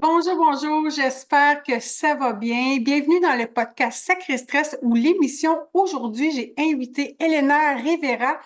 Bonjour, bonjour, j'espère que ça va bien. Bienvenue dans le podcast Sacré Stress où l'émission aujourd'hui, j'ai invité Elena Rivera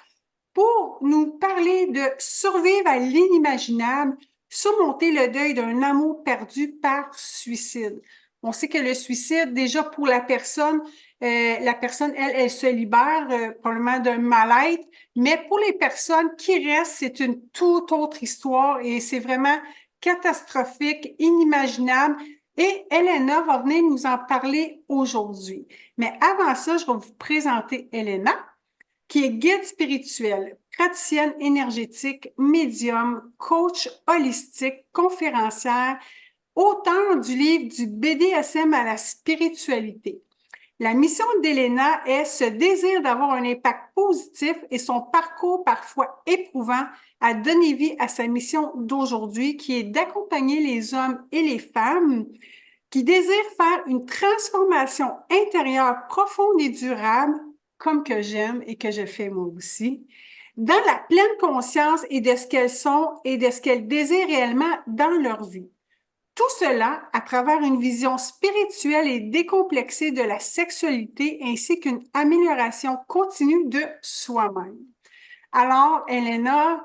pour nous parler de survivre à l'inimaginable, surmonter le deuil d'un amour perdu par suicide. On sait que le suicide, déjà pour la personne, elle se libère probablement d'un mal-être, mais pour les personnes qui restent, c'est une toute autre histoire et c'est vraiment catastrophique, inimaginable. Et Elena va venir nous en parler aujourd'hui. Mais avant ça, je vais vous présenter Elena qui est guide spirituel, praticienne énergétique, médium, coach holistique, conférencière, auteure du livre du BDSM à la spiritualité. La mission d'Elena est ce désir d'avoir un impact positif et son parcours parfois éprouvant à donner vie à sa mission d'aujourd'hui qui est d'accompagner les hommes et les femmes qui désirent faire une transformation intérieure profonde et durable, comme que j'aime et que je fais moi aussi, dans la pleine conscience et de ce qu'elles sont et de ce qu'elles désirent réellement dans leur vie. Tout cela à travers une vision spirituelle et décomplexée de la sexualité ainsi qu'une amélioration continue de soi-même. Alors, Elena,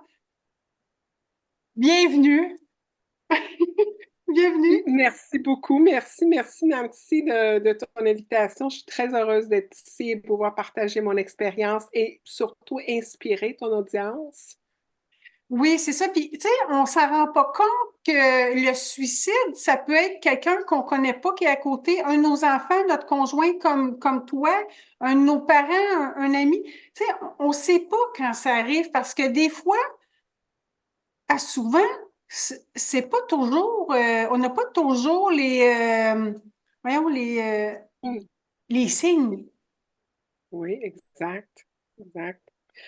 bienvenue. Bienvenue. Merci beaucoup. Merci Nancy de ton invitation. Je suis très heureuse d'être ici et de pouvoir partager mon expérience et surtout inspirer ton audience. Oui, c'est ça. Puis, tu sais, on s'en rend pas compte que le suicide, ça peut être quelqu'un qu'on connaît pas qui est à côté, un de nos enfants, notre conjoint comme toi, un de nos parents, un ami. Tu sais, on sait pas quand ça arrive parce que des fois, souvent, c'est pas toujours, on n'a pas toujours voyons, Mm. les signes. Oui, exact. Exact.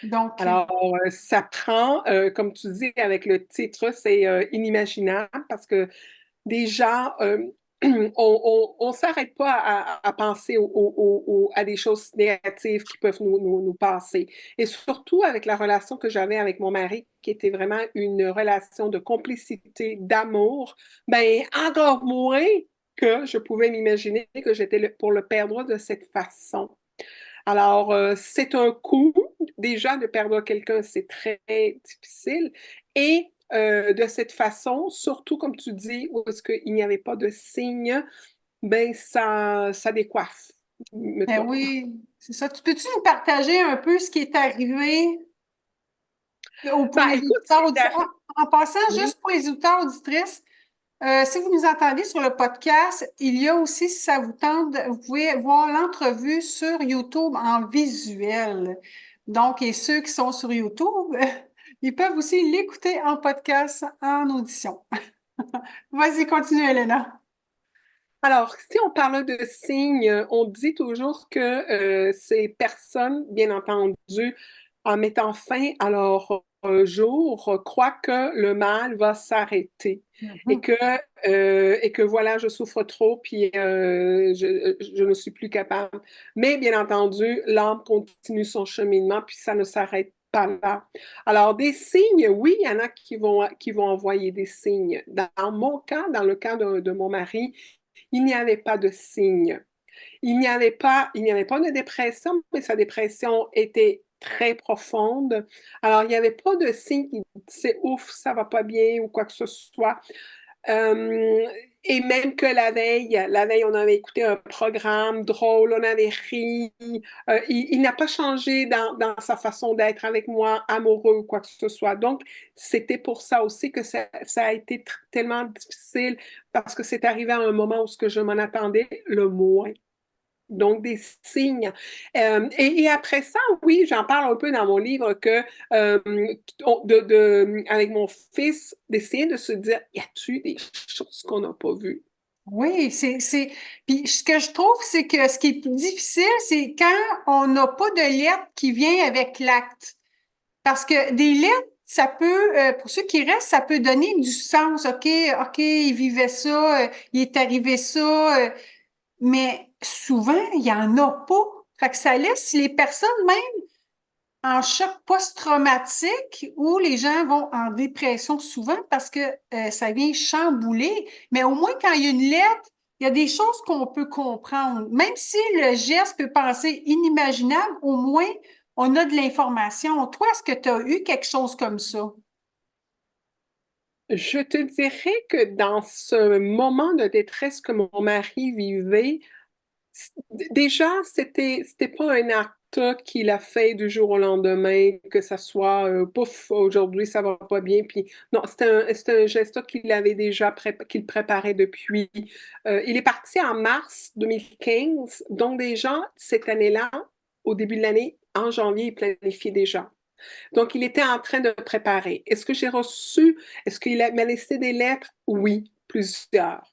Donc, Alors, ça prend, comme tu dis avec le titre, c'est inimaginable parce que déjà, on s'arrête pas à penser à des choses négatives qui peuvent nous passer. Et surtout avec la relation que j'avais avec mon mari, qui était vraiment une relation de complicité, d'amour, ben encore moins que je pouvais m'imaginer que pour le perdre de cette façon. Alors, c'est un coup, déjà, de perdre quelqu'un, c'est très difficile. Et de cette façon, surtout comme tu dis, où est-ce qu'il n'y avait pas de signe, ben ça décoiffe, ben mettons. oui, c'est ça. Tu peux-tu nous partager un peu ce qui est arrivé pour Ben, les écoute, ce qui auditeurs est auditeurs? arrivé, En passant, oui. juste pour les auditeurs auditrices, si vous nous entendez sur le podcast, il y a aussi, si ça vous tente, vous pouvez voir l'entrevue sur YouTube en visuel. Donc, et ceux qui sont sur YouTube, ils peuvent aussi l'écouter en podcast en audition. Vas-y, continue, Elena. Alors, si on parle de signes, on dit toujours que ces personnes, bien entendu, en mettant fin à leur jour, croient que le mal va s'arrêter Mhm. et que voilà, je souffre trop, puis je ne suis plus capable. Mais bien entendu, l'âme continue son cheminement, puis ça ne s'arrête pas là. Alors, des signes, oui, il y en a qui vont envoyer des signes. Dans mon cas, dans le cas de mon mari, il n'y avait pas de signe. Il n'y avait pas de dépression, mais sa dépression était très profonde. Alors, il n'y avait pas de signe qui disait ouf, ça va pas bien ou quoi que ce soit. Euh, et même que la veille, on avait écouté un programme drôle, on avait ri. Il n'a pas changé dans sa façon d'être avec moi, amoureux ou quoi que ce soit. Donc, c'était pour ça aussi que ça a été tellement difficile parce que c'est arrivé à un moment où ce que je m'en attendais le moins. Donc, des signes. Et après ça, oui, j'en parle un peu dans mon livre que avec mon fils, d'essayer de se dire, y a-t-il des choses qu'on n'a pas vues? Oui, puis ce que je trouve, c'est que ce qui est plus difficile, c'est quand on n'a pas de lettre qui vient avec l'acte. Parce que des lettres, ça peut, pour ceux qui restent, ça peut donner du sens. OK, il vivait ça, il est arrivé ça, mais souvent, il y en a pas. Fait que ça laisse les personnes même en choc post-traumatique où les gens vont en dépression souvent parce que ça vient chambouler. Mais au moins, quand il y a une lettre, il y a des choses qu'on peut comprendre. Même si le geste peut paraître inimaginable, au moins, on a de l'information. Toi, est-ce que tu as eu quelque chose comme ça? Je te dirais que dans ce moment de détresse que mon mari vivait, déjà, c'était pas un acte qu'il a fait du jour au lendemain, que ça soit pouf, aujourd'hui ça va pas bien. Puis non, c'était un geste qu'il avait déjà qu'il préparait depuis. Il est parti en mars 2015, donc déjà cette année-là, au début de l'année, en janvier, il planifiait déjà. Donc, il était en train de préparer. Est-ce qu'il m'a laissé des lettres? Oui, plusieurs.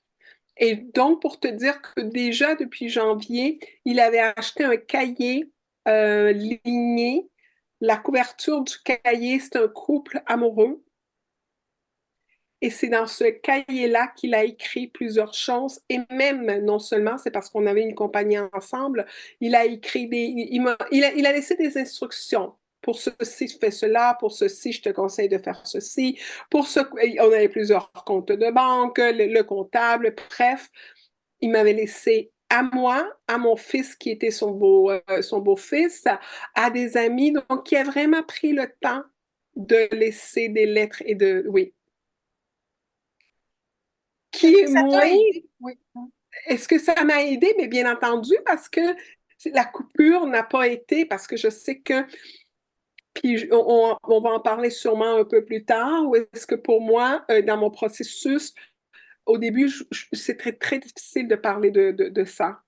Et donc, pour te dire que déjà depuis janvier, il avait acheté un cahier ligné. La couverture du cahier, c'est un couple amoureux. Et c'est dans ce cahier-là qu'il a écrit plusieurs choses. Et même, non seulement, c'est parce qu'on avait une compagnie ensemble, il a écrit il a laissé des instructions. Pour ceci, fais cela. Pour ceci, je te conseille de faire ceci. On avait plusieurs comptes de banque, le comptable, bref. Il m'avait laissé à moi, à mon fils qui était son beau-fils, à des amis, donc qui a vraiment pris le temps de laisser des lettres oui. Est-ce Qui que est ça t'a moins, aidé? Oui. est-ce que ça m'a aidé? Mais bien entendu, parce que la coupure n'a pas été, parce que je sais que, puis on va en parler sûrement un peu plus tard, ou est-ce que pour moi, dans mon processus, au début, c'était très difficile de parler de ça.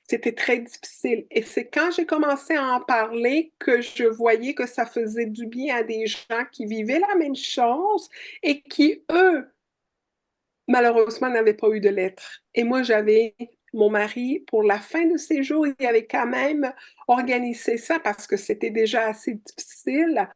C'était très difficile. Et c'est quand j'ai commencé à en parler que je voyais que ça faisait du bien à des gens qui vivaient la même chose et qui, eux, malheureusement, n'avait pas eu de lettre. Et moi, j'avais mon mari, pour la fin de ses jours, il avait quand même organisé ça parce que c'était déjà assez difficile.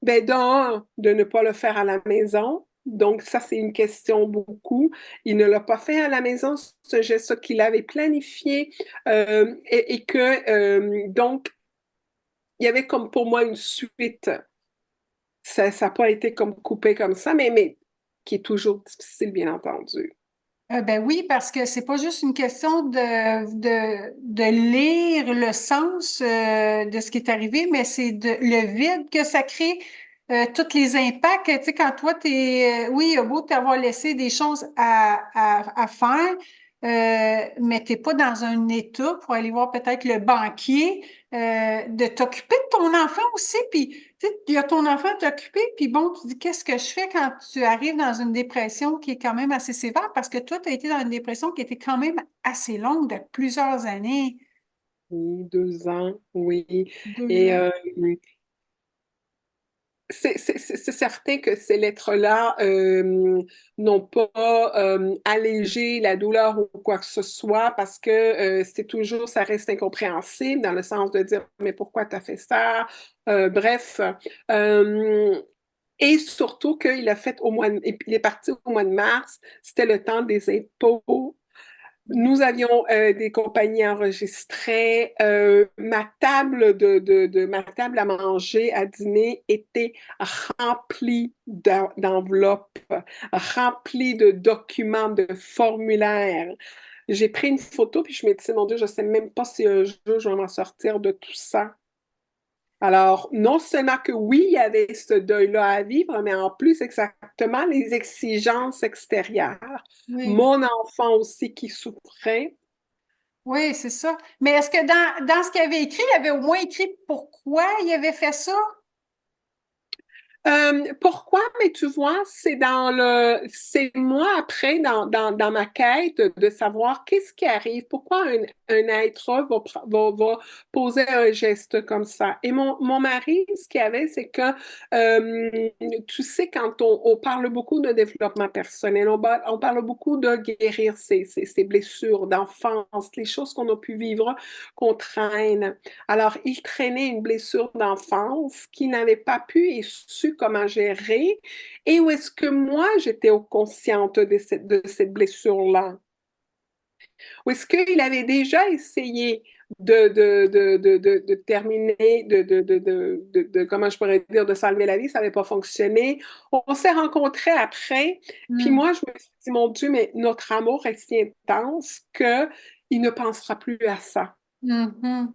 Ben, de ne pas le faire à la maison. Donc, ça, c'est une question beaucoup. Il ne l'a pas fait à la maison, ce geste qu'il avait planifié et que, donc, il y avait comme pour moi une suite. Ça n'a pas été comme coupé comme ça, mais qui est toujours difficile, bien entendu. Ben oui, parce que c'est pas juste une question de lire le sens de ce qui est arrivé, mais c'est le vide que ça crée, tous les impacts. Tu sais, quand toi, oui, il a beau t'avoir laissé des choses à faire, mais t'es pas dans un état pour aller voir peut-être le banquier, de t'occuper de ton enfant aussi, puis tu sais, il y a ton enfant à t'occuper, puis bon, tu dis, qu'est-ce que je fais quand tu arrives dans une dépression qui est quand même assez sévère? Parce que toi, tu as été dans une dépression qui était quand même assez longue, de plusieurs années, Oui, 2 ans, oui. deux Et ans. c'est certain que ces lettres-là n'ont pas allégé la douleur ou quoi que ce soit parce que c'est toujours, ça reste incompréhensible dans le sens de dire, mais pourquoi tu as fait ça? Bref. Euh, et surtout qu'il a fait il est parti au mois de mars, c'était le temps des impôts. Nous avions des compagnies enregistrées. Ma table à manger, à dîner, était remplie d'enveloppes, remplie de documents, de formulaires. J'ai pris une photo, puis je me dis, mon Dieu, je ne sais même pas si un jour je vais m'en sortir de tout ça. Alors, non seulement que oui, il y avait ce deuil-là à vivre, mais en plus, exactement, les exigences extérieures. Oui, Mon enfant aussi qui souffrait. oui, c'est ça. Mais est-ce que dans ce qu'il avait écrit, il avait au moins écrit pourquoi il avait fait ça? Pourquoi? Mais tu vois, c'est moi après dans ma quête de savoir qu'est-ce qui arrive, pourquoi un être va poser un geste comme ça. Et mon mari, ce qu'il y avait, c'est que, tu sais, quand on parle beaucoup de développement personnel, on parle beaucoup de guérir ses blessures d'enfance, les choses qu'on a pu vivre, qu'on traîne. Alors, il traînait une blessure d'enfance qu'il n'avait pas pu et su comment gérer. Et où est-ce que moi, j'étais consciente de cette blessure-là? Ou est-ce qu'il avait déjà essayé de terminer, comment je pourrais dire, de s'enlever la vie, ça n'avait pas fonctionné. On s'est rencontrés après, puis Mm. moi, je me suis dit, mon Dieu, mais notre amour est si intense que il ne pensera plus à ça. Mhm.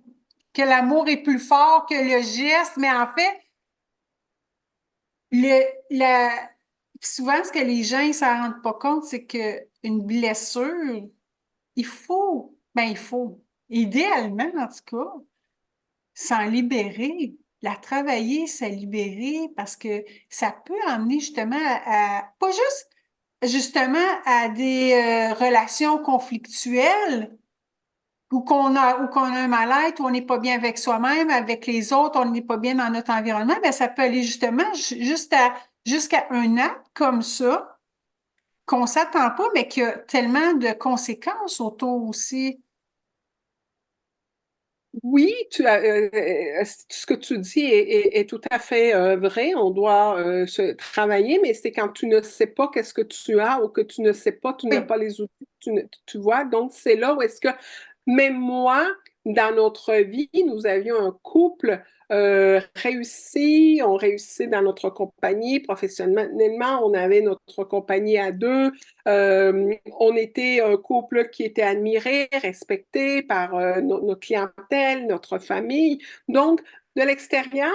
Que l'amour est plus fort que le geste, mais en fait, le, la, souvent, ce que les gens ne s'en rendent pas compte, c'est qu'une blessure, il faut, idéalement en tout cas, s'en libérer, la travailler, s'en libérer, parce que ça peut emmener justement pas juste justement à des relations conflictuelles ou qu'on a un mal-être, ou on n'est pas bien avec soi-même, avec les autres, on n'est pas bien dans notre environnement, ben ça peut aller justement jusqu'à un acte comme ça qu'on s'attend pas, mais qui a tellement de conséquences autour aussi. Oui, ce que tu dis est tout à fait vrai. On doit se travailler, mais c'est quand tu ne sais pas qu'est-ce que tu as ou que tu ne sais pas, tu n'as Oui. pas les outils, tu vois. Donc, c'est là où est-ce que, même moi, dans notre vie, nous avions un couple réussi, on réussit dans notre compagnie, professionnellement, on avait notre compagnie à deux. On était un couple qui était admiré, respecté par notre clientèle, notre famille. Donc, de l'extérieur,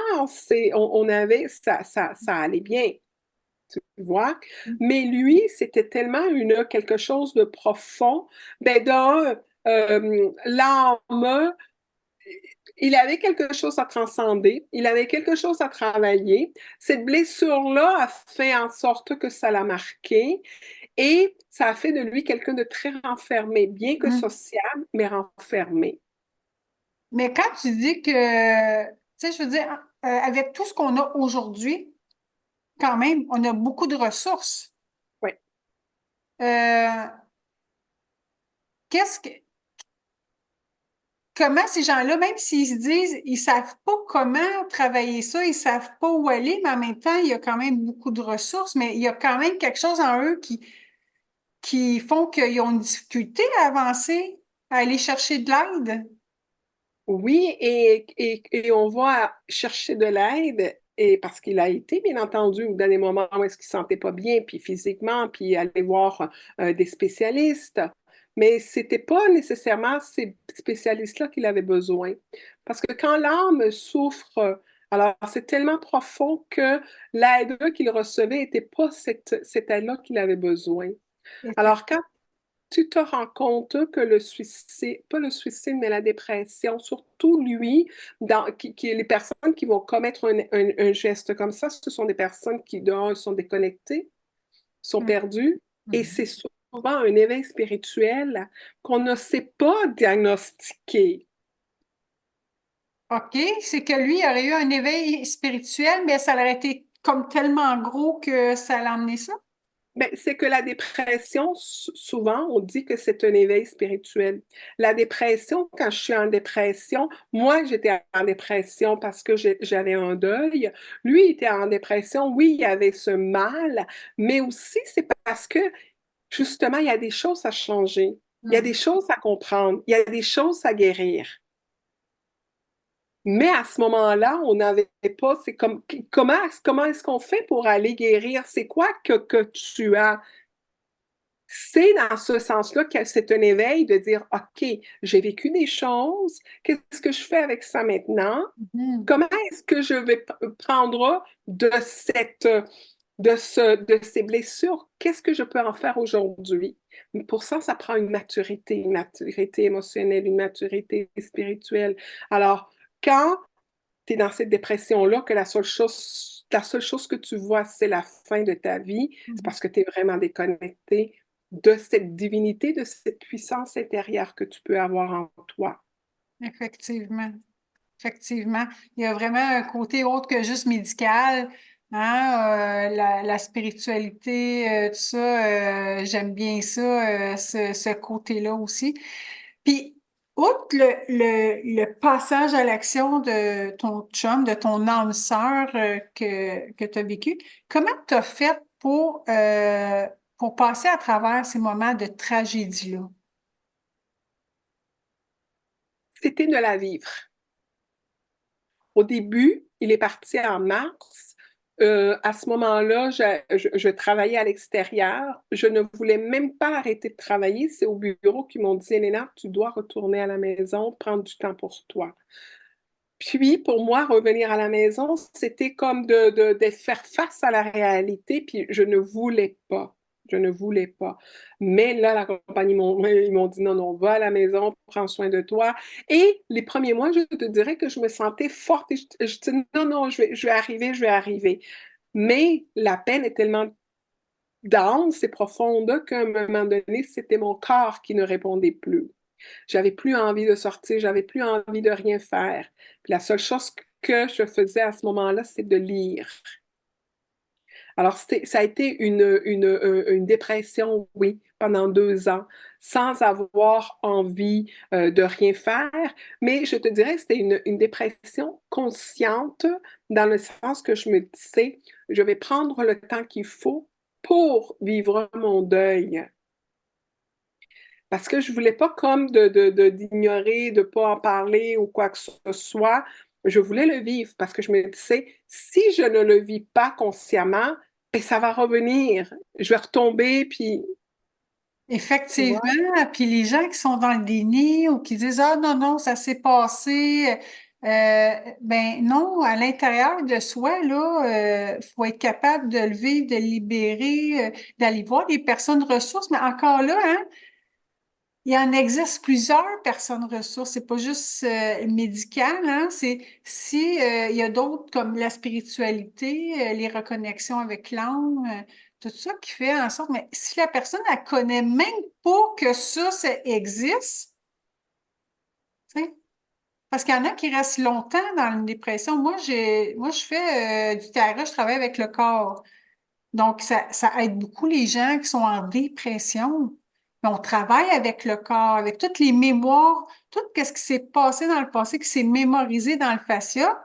on avait, ça allait bien, tu vois. Mais lui, c'était tellement quelque chose de profond. Ben, l'âme, il avait quelque chose à transcender, il avait quelque chose à travailler. Cette blessure-là a fait en sorte que ça l'a marqué. Et ça a fait de lui quelqu'un de très renfermé, bien que Mm. sociable, mais renfermé. Mais quand tu dis que, tu sais, je veux dire, avec tout ce qu'on a aujourd'hui, quand même, on a beaucoup de ressources. Oui. Euh, qu'est-ce que, comment ces gens-là, même s'ils se disent, ils savent pas comment travailler ça, ils savent pas où aller, mais en même temps, il y a quand même beaucoup de ressources, mais il y a quand même quelque chose en eux qui font qu'ils ont une difficulté à avancer, à aller chercher de l'aide. Oui, et on va chercher de l'aide, et parce qu'il a été, bien entendu, dans des moments où est-ce qu'il ne se sentait pas bien, puis physiquement, puis aller voir des spécialistes. Mais c'était pas nécessairement ces spécialistes-là qu'il avait besoin. Parce que quand l'âme souffre, alors c'est tellement profond que l'aide qu'il recevait n'était pas cette aide-là qu'il avait besoin. Alors, quand tu te rends compte que le suicide, pas le suicide, mais la dépression, surtout lui, les personnes qui vont commettre un geste comme ça, ce sont des personnes qui, dehors, sont déconnectées, sont Mm. perdues, et Mhm. c'est souvent un éveil spirituel qu'on ne sait pas diagnostiquer. OK, c'est que lui aurait eu un éveil spirituel, mais ça aurait été comme tellement gros que ça l'a emmené ça. Ben, c'est que la dépression, souvent, on dit que c'est un éveil spirituel. La dépression, quand je suis en dépression, moi, j'étais en dépression parce que j'avais un deuil. Lui, il était en dépression. Oui, il y avait ce mal, mais aussi, c'est parce que, justement, il y a des choses à changer. Il y a des Mm. choses à comprendre. Il y a des choses à guérir. Mais à ce moment-là, on n'avait pas, c'est comme, comment est-ce qu'on fait pour aller guérir? C'est quoi que tu as? C'est dans ce sens-là que c'est un éveil de dire, OK, j'ai vécu des choses, qu'est-ce que je fais avec ça maintenant? Mhm. Comment est-ce que je vais prendre de ces blessures? Qu'est-ce que je peux en faire aujourd'hui? Pour ça, ça prend une maturité émotionnelle, une maturité spirituelle. Alors, quand tu es dans cette dépression-là, que la seule chose que tu vois, c'est la fin de ta vie, c'est Mhm. parce que tu es vraiment déconnecté de cette divinité, de cette puissance intérieure que tu peux avoir en toi. Effectivement. Effectivement. Il y a vraiment un côté autre que juste médical. Hein, la spiritualité, tout ça, j'aime bien ça, ce côté-là aussi. Puis, outre le passage à l'action de ton chum, de ton âme sœur que tu as vécu, comment tu as fait pour passer à travers ces moments de tragédie-là? c'était de la vivre. Au début, il est parti en mars. À ce moment-là, je travaillais à l'extérieur. Je ne voulais même pas arrêter de travailler. C'est au bureau qu'ils m'ont dit, Elena, tu dois retourner à la maison, prendre du temps pour toi. Puis, pour moi, revenir à la maison, c'était comme de faire face à la réalité, puis je ne voulais pas. Je ne voulais pas. Mais là, la compagnie, ils m'ont dit, non, non, va à la maison, prends soin de toi. Et les premiers mois, je te dirais que je me sentais forte et je dis, non, non, je vais arriver, je vais arriver. Mais la peine est tellement dense et profonde qu'à un moment donné, c'était mon corps qui ne répondait plus. J'avais plus envie de sortir, j'avais plus envie de rien faire. Puis la seule chose que je faisais à ce moment-là, c'est de lire. Alors, ça a été une dépression, oui, pendant 2 ans, sans avoir envie de rien faire. Mais je te dirais que c'était une dépression consciente, dans le sens que je me disais, je vais prendre le temps qu'il faut pour vivre mon deuil. Parce que je voulais pas comme d'ignorer, de pas en parler ou quoi que ce soit. Je voulais le vivre parce que je me disais, si je ne le vis pas consciemment, ben, ça va revenir. Je vais retomber, puis tu vois. Effectivement, puis les gens qui sont dans le déni ou qui disent ah non non ça s'est passé, ben non, à l'intérieur de soi là, faut être capable de le vivre, de le libérer, d'aller voir des personnes ressources, mais encore là hein, il en existe plusieurs personnes ressources, c'est pas juste médical, hein, c'est si il y a d'autres comme la spiritualité, les reconnexions avec l'âme, tout ça qui fait en sorte, mais si la personne elle connaît même pas que ça existe, tu sais, parce qu'il y en a qui restent longtemps dans une dépression. Moi je fais du tarot, je travaille avec le corps. Donc, ça aide beaucoup les gens qui sont en dépression. On travaille avec le corps, avec toutes les mémoires, tout ce qui s'est passé dans le passé, qui s'est mémorisé dans le fascia.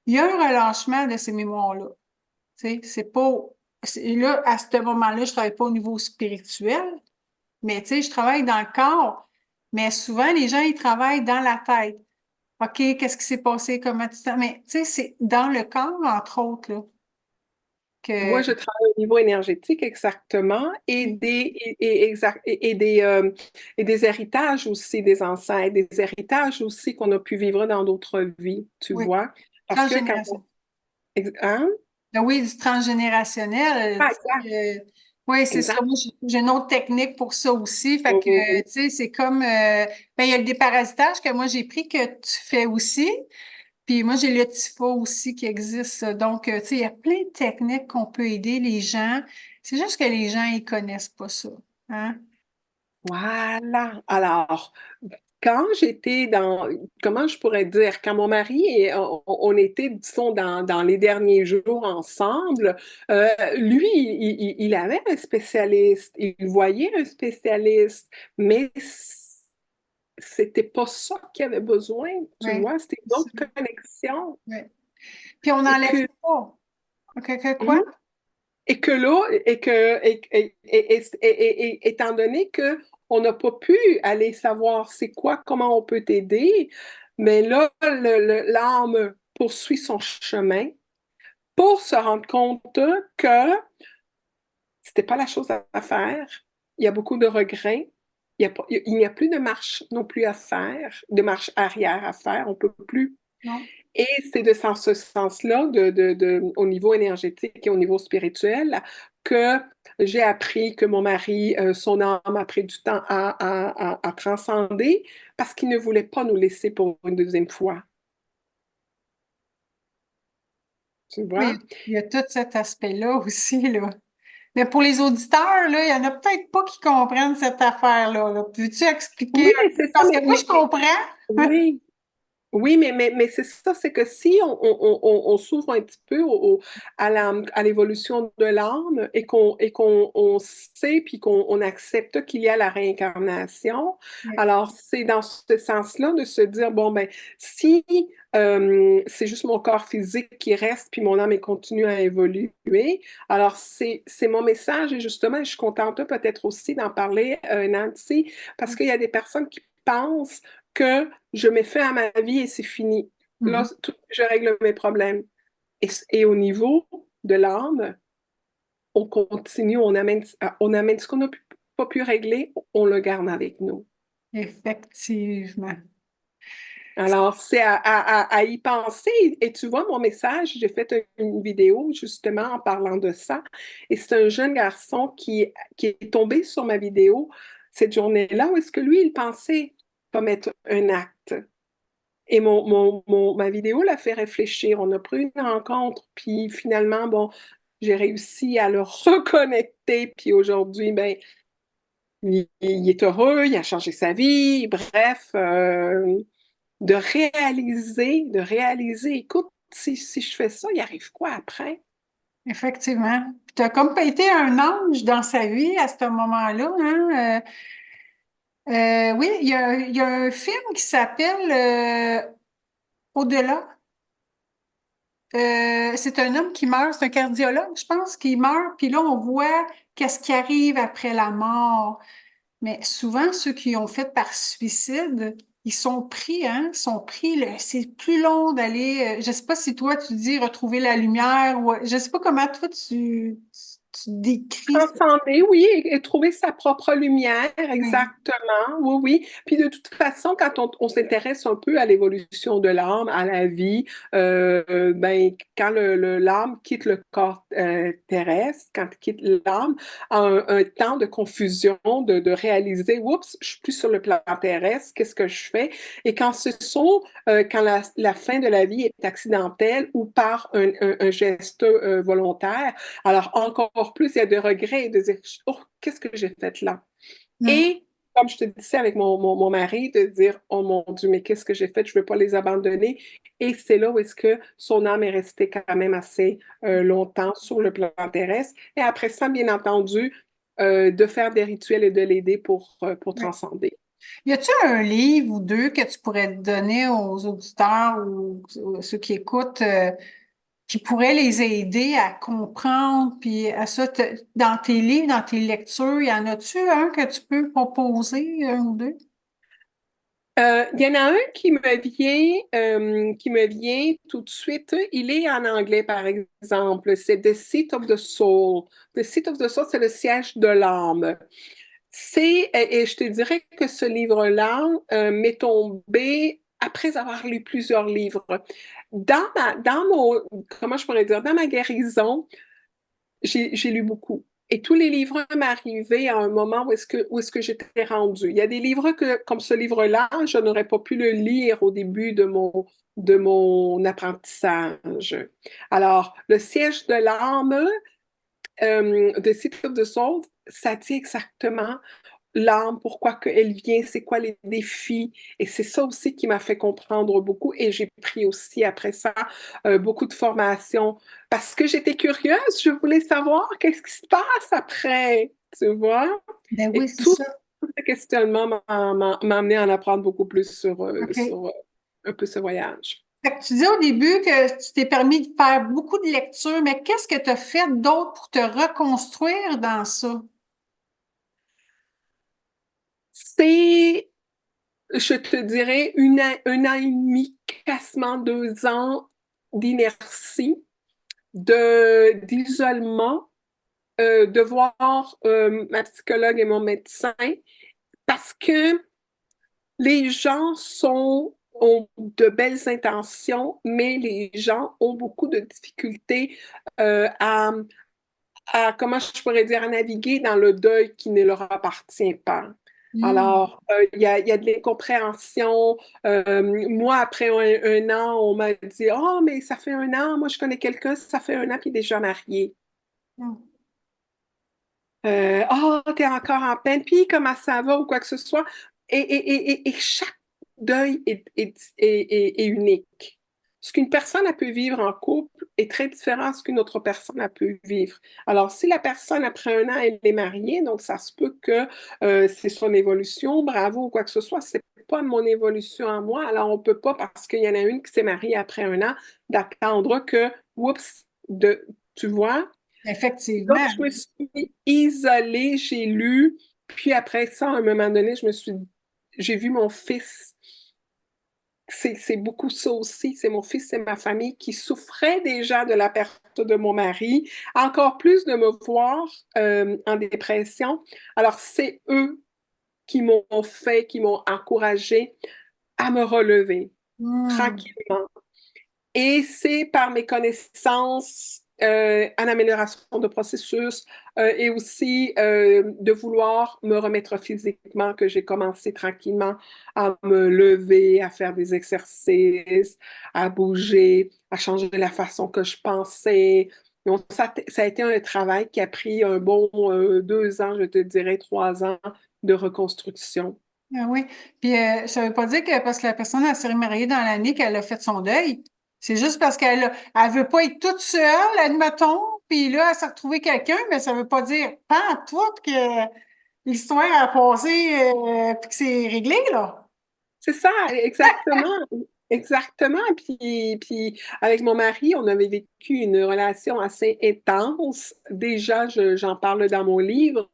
Il y a un relâchement de ces mémoires-là. Tu sais, c'est pas, là, à ce moment-là, je travaille pas au niveau spirituel, mais tu sais, je travaille dans le corps. Mais souvent, les gens, ils travaillent dans la tête. OK, qu'est-ce qui s'est passé, comment tu te sens? Mais tu sais, c'est dans le corps, entre autres, là, Moi, que, je travaille au niveau énergétique exactement et des héritages aussi des ancêtres, des héritages aussi qu'on a pu vivre dans d'autres vies, tu oui, vois. Parce que quand transgénération. on... Hein? Ben oui, du transgénérationnel, Ah, tu exact, sais, oui, c'est ça. exact. Moi, j'ai une autre technique pour ça aussi. Fait que, Oui. tu sais, c'est comme, ben, il y a le déparasitage que moi, j'ai pris que tu fais aussi. Puis moi, j'ai le TIFA aussi qui existe. Donc, tu sais, il y a plein de techniques qu'on peut aider les gens. C'est juste que les gens, ils connaissent pas ça. Hein? Voilà. Alors, quand j'étais dans, comment je pourrais dire, quand mon mari et on était, disons, dans les derniers jours ensemble, lui, il avait un spécialiste, il voyait un spécialiste, mais c'était pas ça qu'il avait besoin, tu Oui. vois, c'était une autre connexion. Ouais. Puis on Et n'enlève que, pas. Quoi? Mhm. Et que là, étant donné que on n'a pas pu aller savoir c'est quoi, comment on peut t'aider, mais là, l'âme poursuit son chemin pour se rendre compte que c'était pas la chose à faire. Il y a beaucoup de regrets. Il n'y a plus de marche non plus à faire, de marche arrière à faire. On peut plus. Non? Et c'est dans ce sens-là, au niveau énergétique et au niveau spirituel, que j'ai appris que mon mari, son âme a pris du temps à transcender parce qu'il ne voulait pas nous laisser pour une deuxième fois. Tu vois? Oui, il y a tout cet aspect-là aussi, là. Mais pour les auditeurs, là, il y en a peut-être pas qui comprennent cette affaire-là, là. Peux-tu expliquer Oui, un mais peu? c'est ça, Parce que moi, je comprends. oui. Oui, mais c'est ça, c'est que si on s'ouvre un petit peu à l'évolution de l'âme et qu'on on sait puis qu'on accepte qu'il y a la réincarnation, Oui, alors c'est dans ce sens-là de se dire, bon, ben, si c'est juste mon corps physique qui reste puis mon âme elle continue à évoluer, alors c'est mon message et justement, je suis contente peut-être aussi d'en parler, Nancy, parce qu'il y a des personnes qui pense que je mets fin à ma vie et c'est fini. Là, Mhm. je règle mes problèmes. Et au niveau de l'âme, on continue, on amène ce qu'on n'a pas pu régler, on le garde avec nous. Effectivement. Alors, c'est à y penser. Et tu vois, mon message, j'ai fait une vidéo justement en parlant de ça. Et c'est un jeune garçon qui est tombé sur ma vidéo cette journée-là où est-ce que lui, il pensait commettre un acte. Et ma vidéo l'a fait réfléchir. On a pris une rencontre, puis finalement, bon, j'ai réussi à le reconnecter. Puis aujourd'hui, ben, il est heureux, il a changé sa vie. Bref, de réaliser, écoute, si je fais ça, il arrive quoi après? Effectivement. Tu as comme pas été un ange dans sa vie à ce moment-là, hein? Oui, il y a un film qui s'appelle Au-delà. C'est un homme qui meurt, c'est un cardiologue, je pense, qui meurt, puis là, on voit qu'est-ce qui arrive après la mort. Mais souvent, ceux qui ont fait par suicide, ils sont pris, hein, sont pris, c'est plus long d'aller, je sais pas si toi, tu dis retrouver la lumière, ou je sais pas comment toi, tu décris ça. Transcender, oui, et trouver sa propre lumière, Oui. exactement, oui, oui. Puis de toute façon, quand on s'intéresse un peu à l'évolution de l'âme, à la vie, ben, quand l'âme quitte le corps terrestre, quand il quitte l'âme, un temps de confusion, de réaliser, oups, je suis plus sur le plan terrestre, qu'est-ce que je fais? Et quand la fin de la vie est accidentelle ou par un geste volontaire, alors, encore plus, il y a de regrets et de dire, oh, qu'est-ce que j'ai fait là? Mm. Et, comme je te disais avec mon mari, de dire, oh mon Dieu, mais qu'est-ce que j'ai fait? Je ne veux pas les abandonner. Et c'est là où est-ce que son âme est restée quand même assez longtemps sur le plan terrestre. Et après ça, bien entendu, de faire des rituels et de l'aider pour Ouais. transcender. Y a-tu un livre ou deux que tu pourrais donner aux auditeurs ou ceux qui écoutent qui pourrait les aider à comprendre, puis à ça, dans tes livres, dans tes lectures, y en a-tu un que tu peux proposer, un ou deux? Il y en a un qui me vient tout de suite. Il est en anglais, par exemple. C'est The Seat of the Soul. The Seat of the Soul, c'est le siège de l'âme. Et je te dirais que ce livre-là m'est tombé après avoir lu plusieurs livres. Comment je pourrais dire, dans ma guérison, j'ai lu beaucoup. Et tous les livres m'arrivaient à un moment où est-ce que j'étais rendue. Il y a des livres comme ce livre-là, je n'aurais pas pu le lire au début de mon apprentissage. Alors, Le siège de l'âme de Seat of the Soul, ça dit exactement l'âme, pourquoi qu'elle vient, c'est quoi les défis. Et c'est ça aussi qui m'a fait comprendre beaucoup. Et j'ai pris aussi après ça beaucoup de formations parce que j'étais curieuse, je voulais savoir qu'est-ce qui se passe après, tu vois. Ben oui, Et c'est tout ça. ce questionnement m'a amené à en apprendre beaucoup plus OK. sur un peu ce voyage. Fait que tu dis au début que tu t'es permis de faire beaucoup de lectures, mais qu'est-ce que tu as fait d'autre pour te reconstruire dans ça? C'est, je te dirais, un an et demi, quasiment 2 ans d'inertie d'isolement, de voir ma psychologue et mon médecin parce que les gens ont de belles intentions, mais les gens ont beaucoup de difficultés euh, à, comment je pourrais dire, à naviguer dans le deuil qui ne leur appartient pas. Hmm. Alors, il y a de l'incompréhension. Moi, après un an, on m'a dit, oh, mais ça fait un an, moi je connais quelqu'un, ça fait un an, puis il est déjà marié. Hmm. Oh, t'es encore en peine, puis comment ça va ou quoi que ce soit. Et chaque deuil est unique. Ce qu'une personne a pu vivre en couple est très différent de ce qu'une autre personne a pu vivre. Alors, si la personne, après un an, elle est mariée, donc ça se peut que c'est son évolution, bravo ou quoi que ce soit, c'est pas mon évolution à moi. Alors, on peut pas, parce qu'il y en a une qui s'est mariée après un an, d'attendre que, oups, tu vois? Donc, Effectivement. je me suis isolée, j'ai lu, puis après ça, à un moment donné, j'ai vu mon fils. C'est beaucoup ça aussi. C'est mon fils, c'est ma famille qui souffrait déjà de la perte de mon mari, encore plus de me voir en dépression. Alors, c'est eux qui m'ont encouragé à me relever Hmm. tranquillement. Et c'est par mes connaissances en amélioration de processus et aussi de vouloir me remettre physiquement que j'ai commencé tranquillement à me lever, à faire des exercices, à bouger, à changer la façon que je pensais. Donc, ça a été un travail qui a pris un bon 2 ans, je te dirais 3 ans de reconstruction. Ah oui. Puis ça veut pas dire que parce que la personne elle s'est remariée dans l'année qu'elle a fait son deuil. C'est juste parce elle veut pas être toute seule, admettons, puis là, elle s'est retrouvée quelqu'un, mais ça veut pas dire pas en tout que l'histoire a passé puis que c'est réglé, là. C'est ça, exactement. Exactement. Puis avec mon mari, on avait vécu une relation assez intense. Déjà, j'en parle dans mon livre,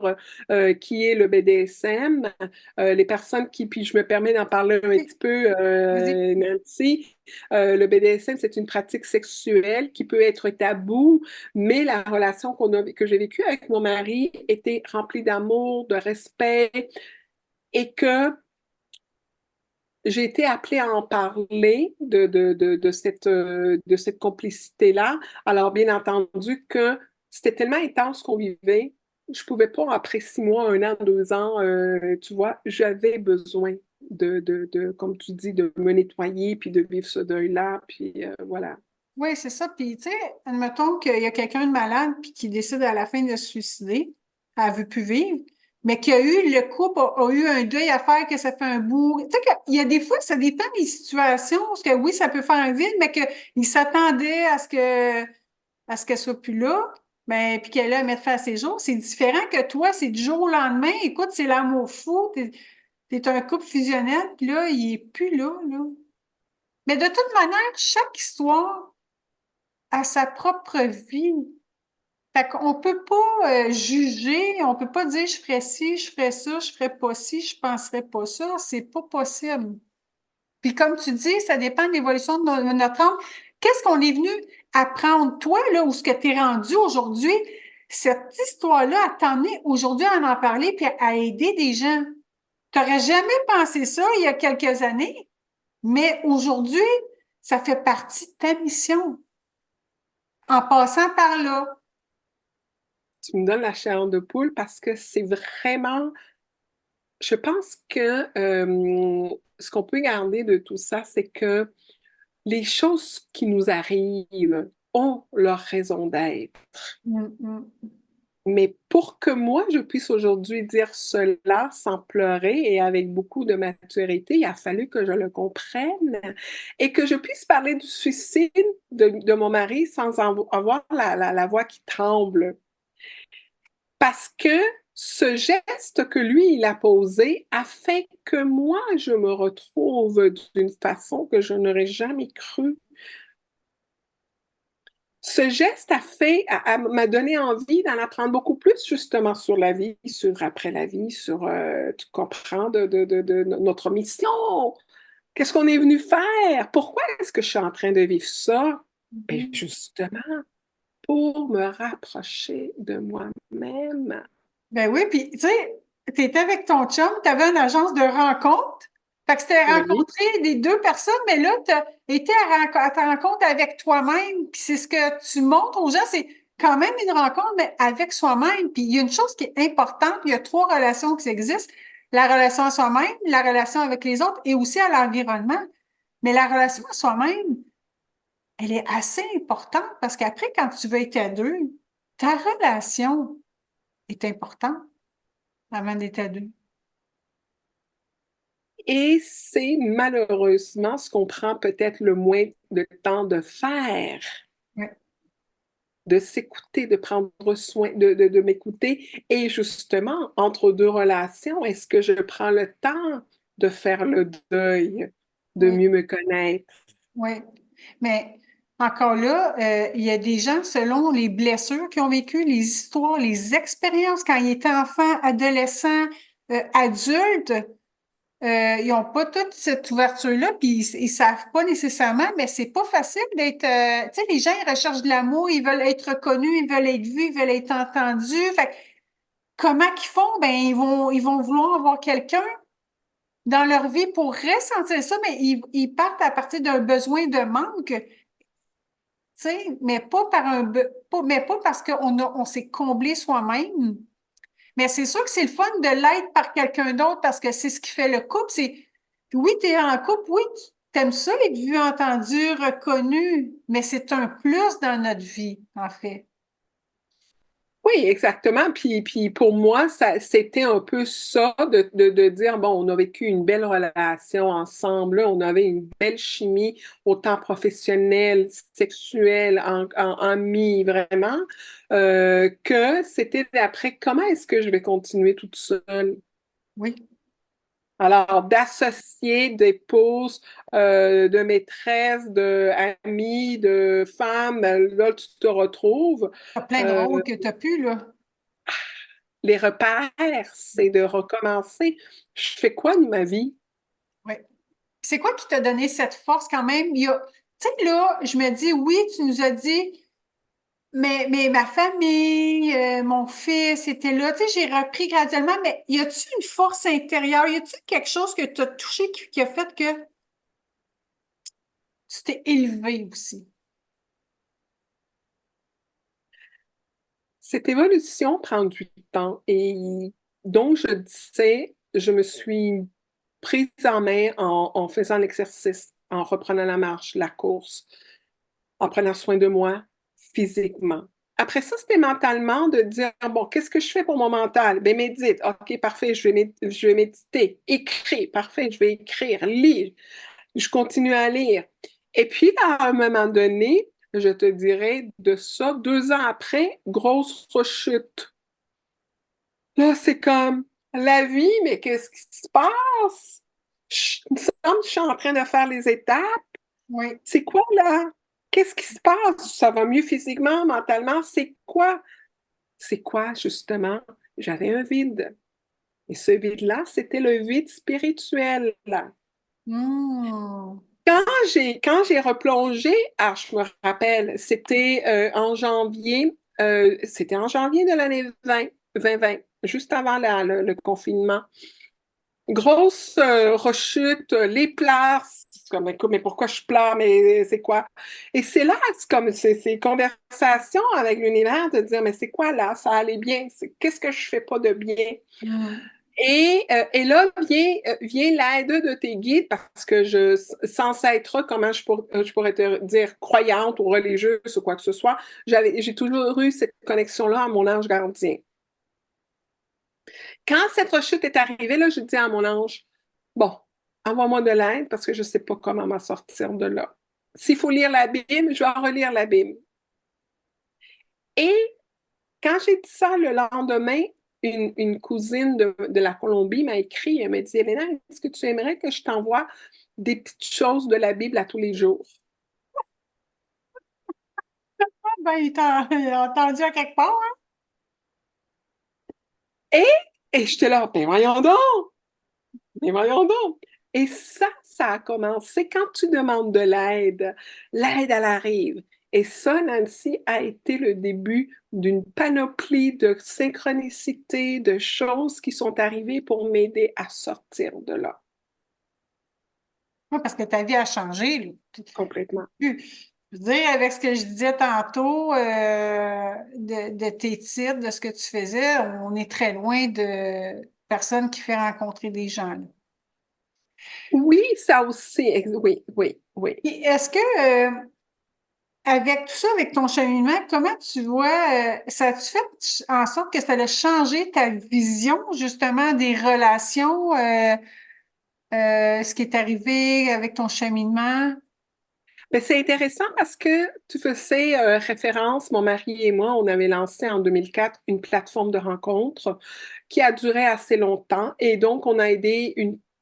qui est le BDSM. Les personnes qui, puis je me permets d'en parler un Oui, petit peu, vas-y. Nancy. Le BDSM, c'est une pratique sexuelle qui peut être taboue, mais la relation que j'ai vécue avec mon mari était remplie d'amour, de respect et que j'ai été appelée à en parler de cette complicité-là. Alors, bien entendu que c'était tellement intense qu'on vivait, je pouvais pas, après 6 mois, 1 an, 2 ans, tu vois, j'avais besoin comme tu dis, de me nettoyer, puis de vivre ce deuil-là, puis voilà. Oui, c'est ça. Puis, tu sais, admettons qu'il y a quelqu'un de malade puis qui décide à la fin de se suicider, elle veut plus vivre, mais le couple a eu un deuil à faire, que ça fait un bout. Tu sais qu'il y a des fois, ça dépend des situations, parce que oui, ça peut faire un vide, mais qu'il s'attendait à ce qu'elle soit plus là, ben, puis qu'elle ait à mettre fin à ses jours. C'est différent que toi, c'est du jour au lendemain. Écoute, c'est l'amour fou. T'es un couple fusionnel, puis là, il est plus là, là. Mais de toute manière, chaque histoire à sa propre vie. Fait qu'on peut pas juger, on peut pas dire je ferais ci, je ferais ça, je ferais pas ci, je penserais pas ça. C'est pas possible. Puis comme tu dis, ça dépend de l'évolution de notre âme. Qu'est-ce qu'on est venu apprendre, toi, là, où ce que tu es rendu aujourd'hui? Cette histoire-là a t'emmené aujourd'hui à en parler puis à aider des gens. Tu n'aurais jamais pensé ça il y a quelques années, mais aujourd'hui, ça fait partie de ta mission en passant par là. Tu me donnes la chair de poule parce que c'est vraiment, je pense que ce qu'on peut garder de tout ça, c'est que les choses qui nous arrivent ont leur raison d'être. Mm, mm. Mais pour que moi, je puisse aujourd'hui dire cela sans pleurer et avec beaucoup de maturité, il a fallu que je le comprenne et que je puisse parler du suicide de mon mari sans avoir la voix qui tremble. Parce que ce geste que lui, il a posé a fait que moi, je me retrouve d'une façon que je n'aurais jamais cru. Ce geste m'a donné envie d'en apprendre beaucoup plus justement sur la vie, sur après la vie, sur, tu comprends, de notre mission. Qu'est-ce qu'on est venu faire? Pourquoi est-ce que je suis en train de vivre ça? Ben, Mhm. justement, pour me rapprocher de moi-même. Ben oui, puis tu sais, t'étais avec ton chum, t'avais une agence de rencontre. Fait que c'était Oui, rencontrer des deux personnes, mais là, t'as été à ta rencontre avec toi-même. Puis c'est ce que tu montres aux gens, c'est quand même une rencontre, mais avec soi-même. Puis il y a une chose qui est importante, il y a trois relations qui existent. La relation à soi-même, la relation avec les autres et aussi à l'environnement. Mais la relation à soi-même, elle est assez importante parce qu'après, quand tu veux être à deux, ta relation est importante avant d'être à deux. et c'est malheureusement ce qu'on prend peut-être le moins de temps de faire, Ouais. de s'écouter, de prendre soin, de m'écouter. Et justement, entre deux relations, est-ce que je prends le temps de faire le deuil, de Oui, mieux me connaître? oui. Mais encore là, il y a des gens, selon les blessures qu'ils ont vécues, les histoires, les expériences quand ils étaient enfants, adolescents, adultes, ils n'ont pas toute cette ouverture-là, puis ils savent pas nécessairement, mais c'est pas facile d'être, tu sais, les gens, ils recherchent de l'amour, ils veulent être reconnus, ils veulent être vus, ils veulent être entendus. Fait que comment qu'ils font? Ben, ils vont vouloir avoir quelqu'un dans leur vie pour ressentir ça, mais ils partent à partir d'un besoin de manque, tu sais, mais pas par mais pas parce on s'est comblé soi-même. Mais c'est sûr que c'est le fun de l'être par quelqu'un d'autre parce que c'est ce qui fait le couple. C'est, oui, tu es en couple, oui, tu aimes ça, être vu, entendu, reconnu, mais c'est un plus dans notre vie, en fait. Oui, exactement. Puis pour moi, c'était un peu ça de dire, bon, on a vécu une belle relation ensemble, là, on avait une belle chimie, autant professionnelle, sexuelle, en amie, vraiment, que c'était d'après, comment est-ce que je vais continuer toute seule? Oui. Alors, d'associer d'épouses, de maîtresses, d'amis, de femmes, là, tu te retrouves. T'as plein de euh, rôles que tu as pu, là. Les repères, c'est de recommencer. Je fais quoi de ma vie? Oui. C'est quoi qui t'a donné cette force quand même? Tu sais, là, je me dis, oui, tu nous as dit, mais ma famille, mon fils était là. Tu sais, j'ai repris graduellement, mais y a-tu une force intérieure? Y a-tu quelque chose que tu as touché qui a fait que tu t'es élevé aussi? Cette évolution prend du temps et donc je disais, je me suis prise en main en faisant l'exercice, en reprenant la marche, la course, en prenant soin de moi physiquement. Après ça, c'était mentalement de dire, bon, qu'est-ce que je fais pour mon mental? Ben, médite. OK, parfait, je vais méditer. Écrire, parfait, je vais écrire. Lire. Je continue à lire. Et puis, à un moment donné, je te dirais de ça, 2 ans après, grosse rechute. Là, c'est comme la vie, mais qu'est-ce qui se passe? Il me semble que je suis en train de faire les étapes. Oui. C'est quoi là? Qu'est-ce qui se passe? Ça va mieux physiquement, mentalement? C'est quoi? C'est quoi, justement? J'avais un vide. Et ce vide-là, c'était le vide spirituel. Hmm. Quand j'ai replongé, ah, je me rappelle, c'était en janvier de l'année 2020, juste avant le confinement. Grosse rechute, les pleurs, c'est comme, écoute, mais pourquoi je pleure, mais c'est quoi? Et c'est là, c'est comme ces conversations avec l'univers de dire, mais c'est quoi là? Ça allait bien, qu'est-ce que je fais pas de bien? Hmm. Et là vient l'aide de tes guides parce que sans être, comment je pourrais te dire, croyante ou religieuse ou quoi que ce soit, j'ai toujours eu cette connexion-là à mon ange gardien. Quand cette rechute est arrivée, là, je dis à mon ange, bon, envoie-moi de l'aide parce que je ne sais pas comment m'en sortir de là. S'il faut lire la Bible, je vais relire la Bible. Et quand j'ai dit ça le lendemain, une cousine de la Colombie m'a écrit, elle m'a dit, Elena, est-ce que tu aimerais que je t'envoie des petites choses de la Bible à tous les jours? Ah, ben, il a entendu à quelque part, hein? Et, et j'étais là, ben voyons donc, ben voyons donc. Et ça a commencé quand tu demandes de l'aide, elle arrive. Et ça, Nancy, a été le début d'une panoplie de synchronicités, de choses qui sont arrivées pour m'aider à sortir de là, Oui, parce que ta vie a changé, là. complètement. Je veux dire, avec ce que je disais tantôt de tes titres, de ce que tu faisais, on est très loin de personnes qui fait rencontrer des gens, là. Oui, ça aussi, oui, oui, oui. Et est-ce que, avec tout ça, avec ton cheminement, comment tu vois, ça a-tu fait en sorte que ça a changé ta vision, justement, des relations, ce qui est arrivé avec ton cheminement? Mais c'est intéressant parce que tu faisais référence, mon mari et moi, on avait lancé en 2004 une plateforme de rencontres qui a duré assez longtemps et donc on a aidé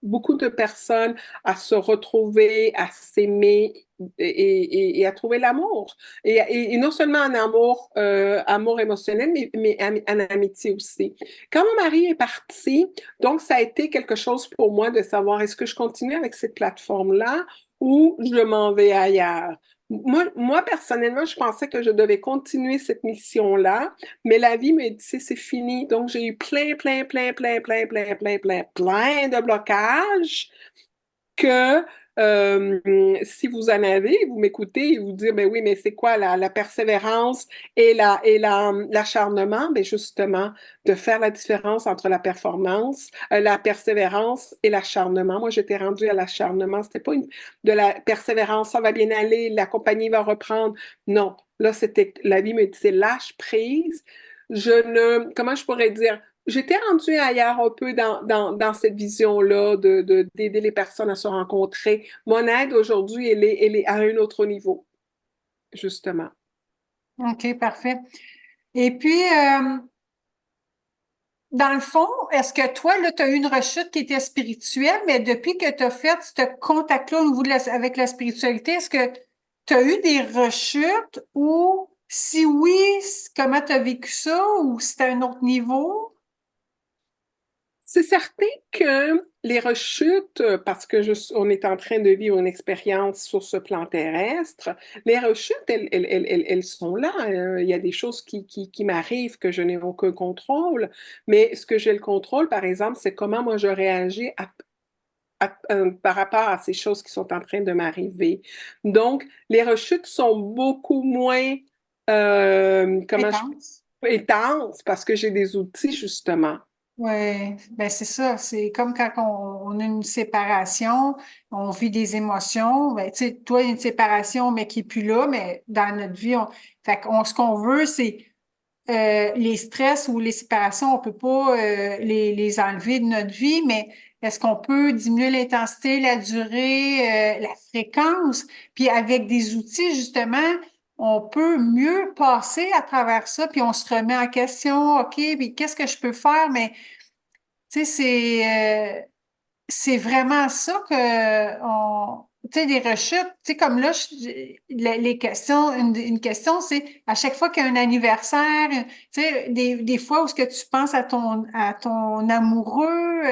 beaucoup de personnes à se retrouver, à s'aimer et à trouver l'amour. Et non seulement un amour, amour émotionnel, mais en amitié aussi. Quand mon mari est parti, donc ça a été quelque chose pour moi de savoir est-ce que je continue avec cette plateforme-là ou je m'en vais ailleurs. Moi, personnellement, je pensais que je devais continuer cette mission-là, mais la vie me dit c'est fini. Donc, j'ai eu plein de blocages que si vous en avez, vous m'écoutez et vous dites, ben oui, mais c'est quoi la persévérance l'acharnement? Ben justement, de faire la différence entre la performance, la persévérance et l'acharnement. Moi, j'étais rendue à l'acharnement. C'était pas de la persévérance, ça va bien aller, la compagnie va reprendre. Non, là, c'était, la vie me disait, lâche prise. Comment je pourrais dire? J'étais rendue ailleurs un peu dans cette vision-là d'aider les personnes à se rencontrer. Mon aide aujourd'hui, elle est à un autre niveau, justement. OK, parfait. Et puis, dans le fond, est-ce que toi, là, tu as eu une rechute qui était spirituelle, mais depuis que tu as fait ce contact-là au niveau avec la spiritualité, est-ce que tu as eu des rechutes ou si oui, comment tu as vécu ça ou c'était un autre niveau? C'est certain que les rechutes, parce que on est en train de vivre une expérience sur ce plan terrestre, les rechutes, elles sont là. Il y a des choses qui m'arrivent que je n'ai aucun contrôle, mais ce que j'ai le contrôle, par exemple, c'est comment moi je réagis par rapport à ces choses qui sont en train de m'arriver. Donc, les rechutes sont beaucoup moins, comment je Intense. intenses parce que j'ai des outils, justement. Ouais, ben c'est ça. C'est comme quand on a une séparation, on vit des émotions. Ben, tu sais, toi, il y a une séparation, mais qui est plus là, mais dans notre vie, fait qu'on, ce qu'on veut, c'est les stress ou les séparations, on peut pas les enlever de notre vie, mais est-ce qu'on peut diminuer l'intensité, la durée, la fréquence? Puis avec des outils, justement, on peut mieux passer à travers ça, puis on se remet en question, OK, puis qu'est-ce que je peux faire? Mais tu sais, c'est vraiment ça que tu sais, des rechutes, tu sais, comme là, les questions, une question, c'est à chaque fois qu'il y a un anniversaire, tu sais, des fois où est-ce que tu penses à ton amoureux,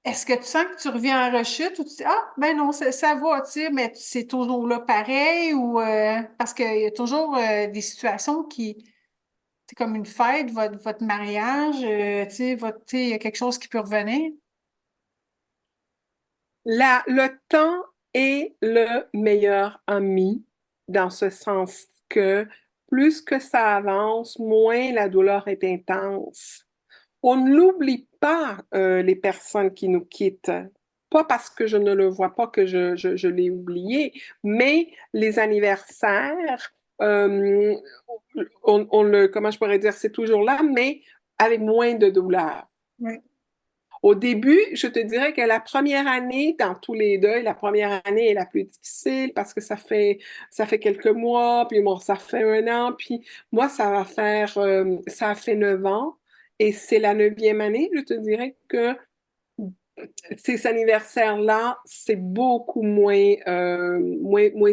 est-ce que tu sens que tu reviens en rechute ou tu dis, ah, ben non, ça va, tu sais, mais c'est toujours là pareil ou, parce qu'il y a toujours des situations qui, c'est comme une fête, votre mariage, tu sais, il y a quelque chose qui peut revenir. Le temps est le meilleur ami dans ce sens que plus que ça avance, moins la douleur est intense. On n'oublie pas les personnes qui nous quittent. Pas parce que je ne le vois pas que je l'ai oublié, mais les anniversaires, euh, comment je pourrais dire, c'est toujours là, mais avec moins de douleur. Oui. Au début, je te dirais que la première année, dans tous les deuils, la première année est la plus difficile parce que ça fait quelques mois, puis bon, ça fait un an, puis moi, ça a fait 9 ans, et c'est la neuvième année, je te dirais que ces anniversaires-là, c'est beaucoup moins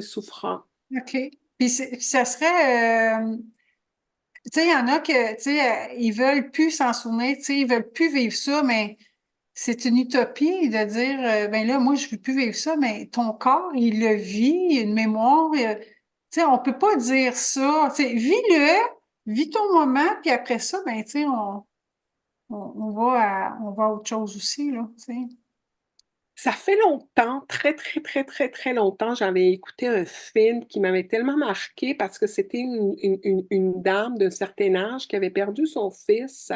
souffrant. OK. Puis ça serait, tu sais, il y en a que, tu sais, ils veulent plus s'en souvenir, tu sais, ils veulent plus vivre ça, mais c'est une utopie de dire, ben là, moi, je veux plus vivre ça, mais ton corps, il le vit, il y a une mémoire, tu sais, on peut pas dire ça, tu sais, vis-le, vis ton moment, puis après ça, ben, tu sais, on va à autre chose aussi, là, tu sais. Ça fait longtemps, très longtemps, j'avais écouté un film qui m'avait tellement marqué parce que c'était une dame d'un certain âge qui avait perdu son fils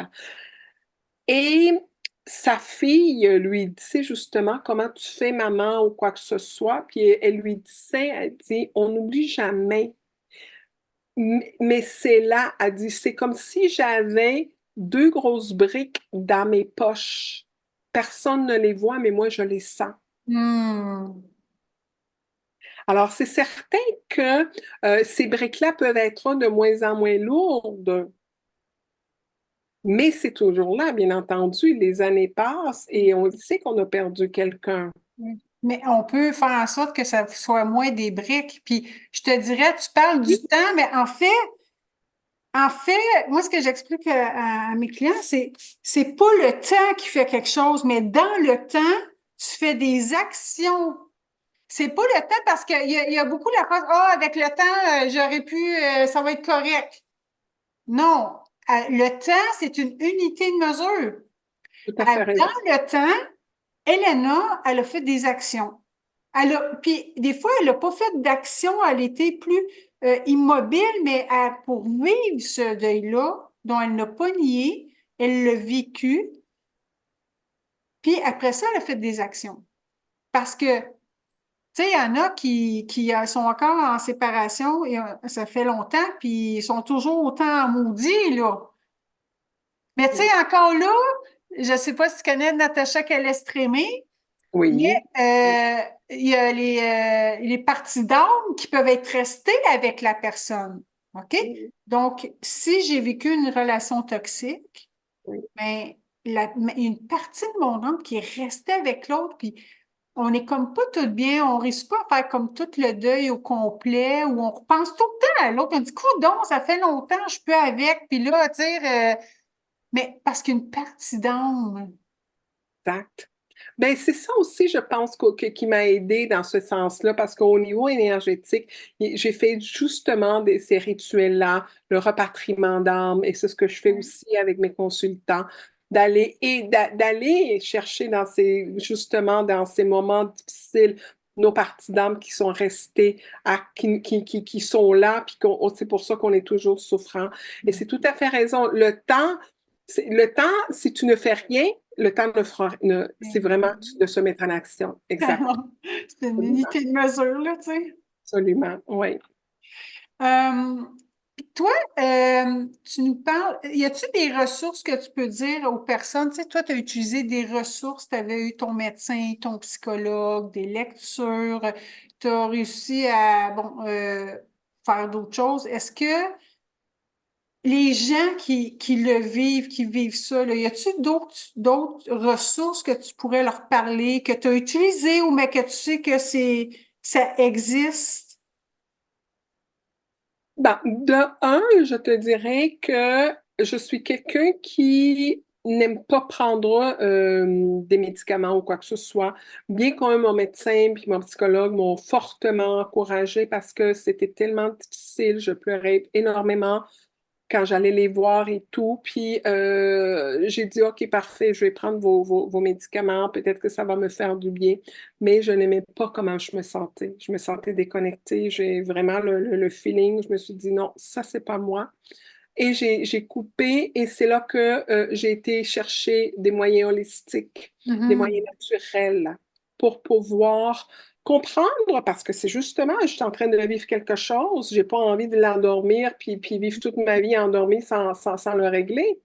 et sa fille lui disait justement comment tu fais maman ou quoi que ce soit, puis elle lui disait, elle dit, on n'oublie jamais, mais c'est là, elle dit, c'est comme si j'avais deux grosses briques dans mes poches. Personne ne les voit, mais moi je les sens. Hmm. Alors, c'est certain que ces briques-là peuvent être de moins en moins lourdes, Mais c'est toujours là, bien entendu. Les années passent et on sait qu'on a perdu quelqu'un. Mm. Mais on peut faire en sorte que ça soit moins des briques. Puis je te dirais, tu parles du temps, mais en fait, moi, ce que j'explique à mes clients, c'est pas le temps qui fait quelque chose, mais dans le temps, tu fais des actions. C'est pas le temps parce qu'il y a beaucoup la phrase, ah, avec le temps, j'aurais pu, ça va être correct. Non. Le temps, c'est une unité de mesure. Tout à fait Dans raison. le temps, Elena, elle a fait des actions. Puis des fois, elle n'a pas fait d'action, elle était plus immobile, mais pour vivre ce deuil-là, dont elle n'a pas nié, elle l'a vécu, puis après ça, elle a fait des actions. Parce que, tu sais, il y en a qui sont encore en séparation, et, ça fait longtemps, puis ils sont toujours autant maudits, là. Mais tu sais, encore là, je ne sais pas si tu connais Natacha Calestrémé, mais Oui. il y a les parties d'âme qui peuvent être restées avec la personne. OK? Oui. Donc, si j'ai vécu une relation toxique, Oui. ben, mais il y a une partie de mon âme qui est restée avec l'autre, puis on est comme pas tout bien, on réussit pas à faire comme tout le deuil au complet, où on repense tout le temps à l'autre, on dit, coudonc, ça fait longtemps, je suis plus avec, puis là, tu sais, mais parce qu'une partie d'âme. Exact. Ben, c'est ça aussi, je pense, qui m'a aidé dans ce sens-là, parce qu'au niveau énergétique, j'ai fait justement ces rituels-là, le repatriement d'âme, et c'est ce que je fais aussi avec mes consultants, d'aller chercher justement dans ces moments difficiles, nos parties d'âme qui sont restées, qui sont là, puis c'est pour ça qu'on est toujours souffrant. Et c'est tout à fait raison. Le temps, si tu ne fais rien, le temps c'est vraiment de se mettre en action. Exact. C'est une Absolument. unité de mesure, là, tu sais. Absolument. Oui. Euh, Puis toi, tu nous parles, y a-tu des ressources que tu peux dire aux personnes? Tu sais, toi, tu as utilisé des ressources, tu avais eu ton médecin, ton psychologue, des lectures, tu as réussi à, bon, faire d'autres choses. Est-ce que les gens qui le vivent, qui vivent ça, là, y a-tu d'autres ressources que tu pourrais leur parler, que tu as utilisées ou mais que tu sais que ça existe? Ben, de un, je te dirais que je suis quelqu'un qui n'aime pas prendre des médicaments ou quoi que ce soit, bien que mon médecin puis mon psychologue m'ont fortement encouragée parce que c'était tellement difficile, je pleurais énormément quand j'allais les voir et tout. Puis j'ai dit, OK, parfait, je vais prendre vos médicaments, peut-être que ça va me faire du bien. Mais je n'aimais pas comment je me sentais. Je me sentais déconnectée. J'ai vraiment le feeling. Je me suis dit, non, ça, c'est pas moi. Et j'ai coupé et c'est là que j'ai été chercher des moyens holistiques, des moyens Mhm. naturels pour pouvoir comprendre, parce que c'est justement, je suis en train de vivre quelque chose, j'ai pas envie de l'endormir puis vivre toute ma vie endormie sans le régler.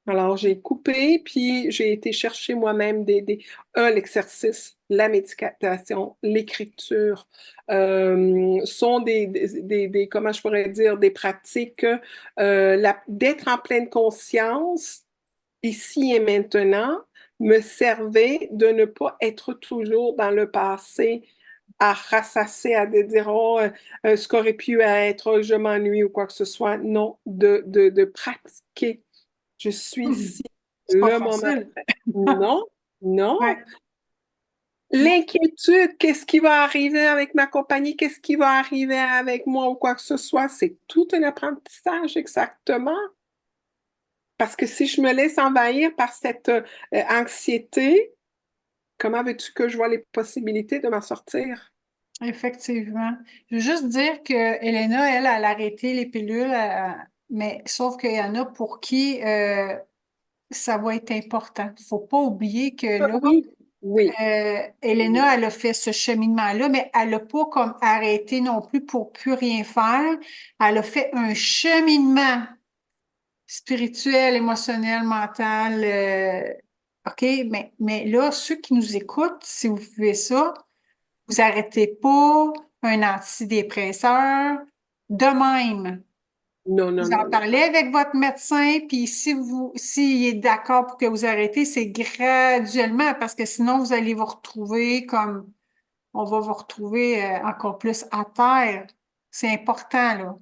Alors, j'ai coupé, puis j'ai été chercher moi-même l'exercice, la méditation, l'écriture, sont comment je pourrais dire, des pratiques, d'être en pleine conscience, ici et maintenant, me servait de ne pas être toujours dans le passé, à rassasser, à dire, oh, ce qu'aurait pu être, oh, je m'ennuie ou quoi que ce soit. Non, de pratiquer. Je suis Mhm. ici, C'est pas le moment facile. présent. Non, non. Ouais. L'inquiétude, qu'est-ce qui va arriver avec ma compagnie, qu'est-ce qui va arriver avec moi ou quoi que ce soit, c'est tout un apprentissage exactement. Parce que si je me laisse envahir par cette anxiété, comment veux-tu que je vois les possibilités de m'en sortir? Effectivement. Je veux juste dire que Elena, elle a arrêté les pilules, mais sauf qu'il y en a pour qui ça va être important. Il ne faut pas oublier que là, Oui, oui. Elena, elle a fait ce cheminement-là, mais elle n'a pas comme arrêté non plus pour plus rien faire. Elle a fait un cheminement spirituel, émotionnel, mental. OK, mais là, ceux qui nous écoutent, si vous faites ça, vous arrêtez pas un antidépresseur de même. Non, non, Vous en non, non. parlez avec votre médecin, puis s'il est d'accord pour que vous arrêtez, c'est graduellement, parce que sinon, vous allez vous retrouver comme, on va vous retrouver encore plus à terre. C'est important, là.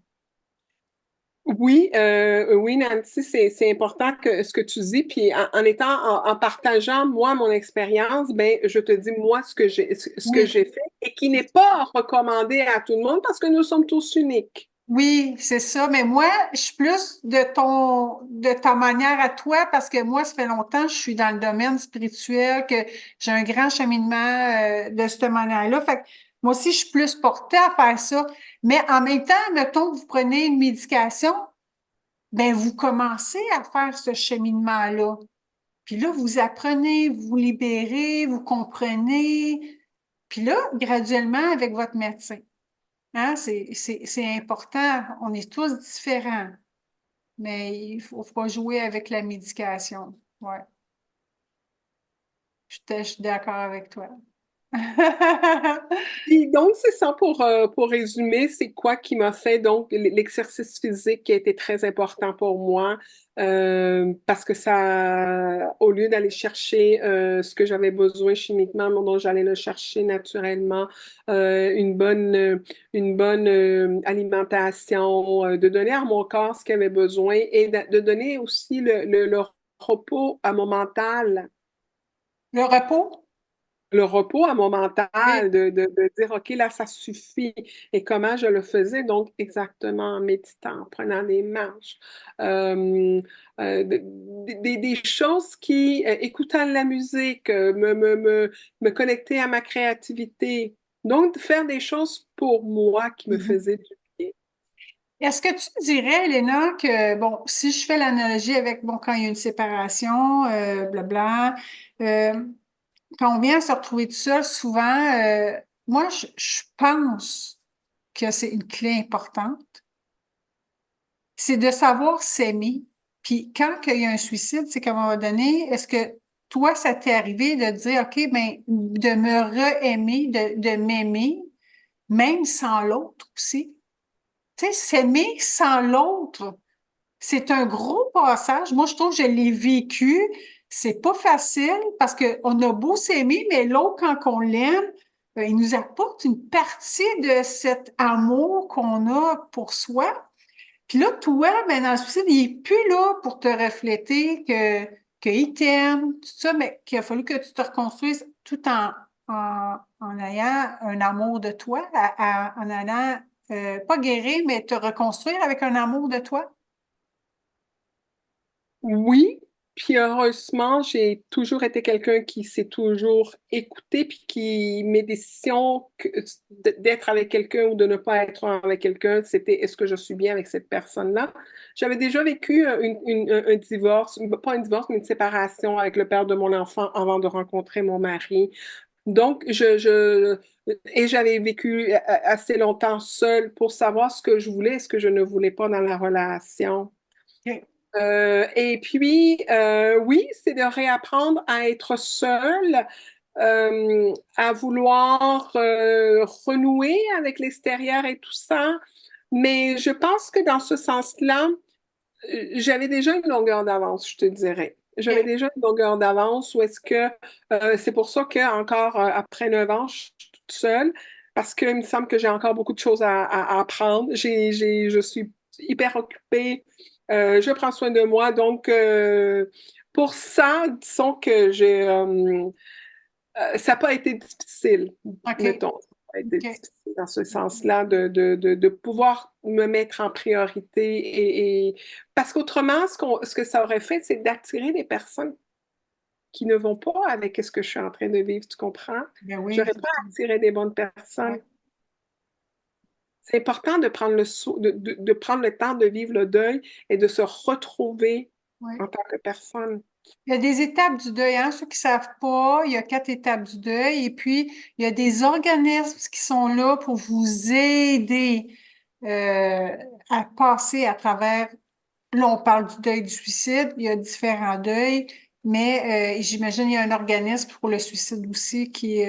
Oui, oui, Nancy, c'est important que ce que tu dis. Puis en partageant moi mon expérience, ben je te dis moi ce que Oui. j'ai fait et qui n'est pas recommandé à tout le monde parce que nous sommes tous uniques. Oui, c'est ça. Mais moi, je suis plus de ta manière à toi parce que moi, ça fait longtemps que je suis dans le domaine spirituel, que j'ai un grand cheminement de cette manière-là. Fait que moi aussi, je suis plus portée à faire ça. Mais en même temps, mettons que vous prenez une médication, ben vous commencez à faire ce cheminement-là. Puis là, vous apprenez, vous vous libérez, vous comprenez. Puis là, graduellement, avec votre médecin. Hein, c'est important. On est tous différents, mais il faut pas jouer avec la médication. Ouais, je suis d'accord avec toi. Puis donc, c'est ça pour résumer, c'est quoi qui m'a fait donc l'exercice physique qui a été très important pour moi parce que ça, au lieu d'aller chercher ce que j'avais besoin chimiquement, donc j'allais le chercher naturellement, une bonne alimentation, de donner à mon corps ce qu'il avait besoin et de donner aussi le repos à mon mental. Le repos? Le repos à mon Oui. mental, de dire, OK, là, ça suffit. Et comment je le faisais? Donc, exactement en méditant, en prenant des marches, euh, des choses qui, écoutant de la musique, me connecter à ma créativité. Donc, de faire des choses pour moi qui me Mhm. faisaient du bien. Est-ce que tu dirais, Elena, que, bon, si je fais l'analogie avec, bon, quand il y a une séparation, blabla, euh, quand on vient à se retrouver tout seul, souvent, moi, je pense que c'est une clé importante, c'est de savoir s'aimer. Puis quand il y a un suicide, c'est qu'à un moment donné, est-ce que toi, ça t'est arrivé de dire, OK, ben, de me re-aimer, de m'aimer, même sans l'autre aussi? Tu sais, s'aimer sans l'autre, c'est un gros passage. Moi, je trouve que je l'ai vécu. C'est pas facile parce qu'on a beau s'aimer, mais l'autre, quand on l'aime, il nous apporte une partie de cet amour qu'on a pour soi. Puis là, toi, ben, dans le suicide, il est plus là pour te refléter qu'il t'aime, tout ça, mais qu'il a fallu que tu te reconstruises tout en ayant un amour de toi, en allant, pas guérir, mais te reconstruire avec un amour de toi. Oui, puis heureusement, j'ai toujours été quelqu'un qui s'est toujours écouté, puis qui, mes décisions d'être avec quelqu'un ou de ne pas être avec quelqu'un, c'était est-ce que je suis bien avec cette personne-là? J'avais déjà vécu un divorce, pas un divorce, mais une séparation avec le père de mon enfant avant de rencontrer mon mari. Donc, et j'avais vécu assez longtemps seule pour savoir ce que je voulais et ce que je ne voulais pas dans la relation. OK. Et puis, oui, c'est de réapprendre à être seul, à vouloir renouer avec l'extérieur et tout ça. Mais je pense que dans ce sens-là, j'avais déjà une longueur d'avance, je te dirais. J'avais OK. déjà une longueur d'avance où est-ce que c'est pour ça que encore après 9 ans, je suis toute seule parce qu'il me semble que j'ai encore beaucoup de choses à apprendre. Je suis hyper occupée. Je prends soin de moi. Donc, pour ça, disons que ça n'a pas été difficile, OK. mettons. Ça n'a pas été OK. difficile dans ce sens-là de pouvoir me mettre en priorité parce qu'autrement, ce que ça aurait fait, c'est d'attirer des personnes qui ne vont pas avec ce que je suis en train de vivre, tu comprends? Ben oui, J'aurais c'est pas ça. attiré des bonnes personnes. Ouais. C'est important de prendre de prendre le temps de vivre le deuil et de se retrouver Ouais. en tant que personne. Il y a des étapes du deuil, hein. Ceux qui savent pas, il y a 4 étapes du deuil. Et puis, il y a des organismes qui sont là pour vous aider euh, à passer à travers. Là, on parle du deuil du suicide. Il y a différents deuils, mais j'imagine il y a un organisme pour le suicide aussi qui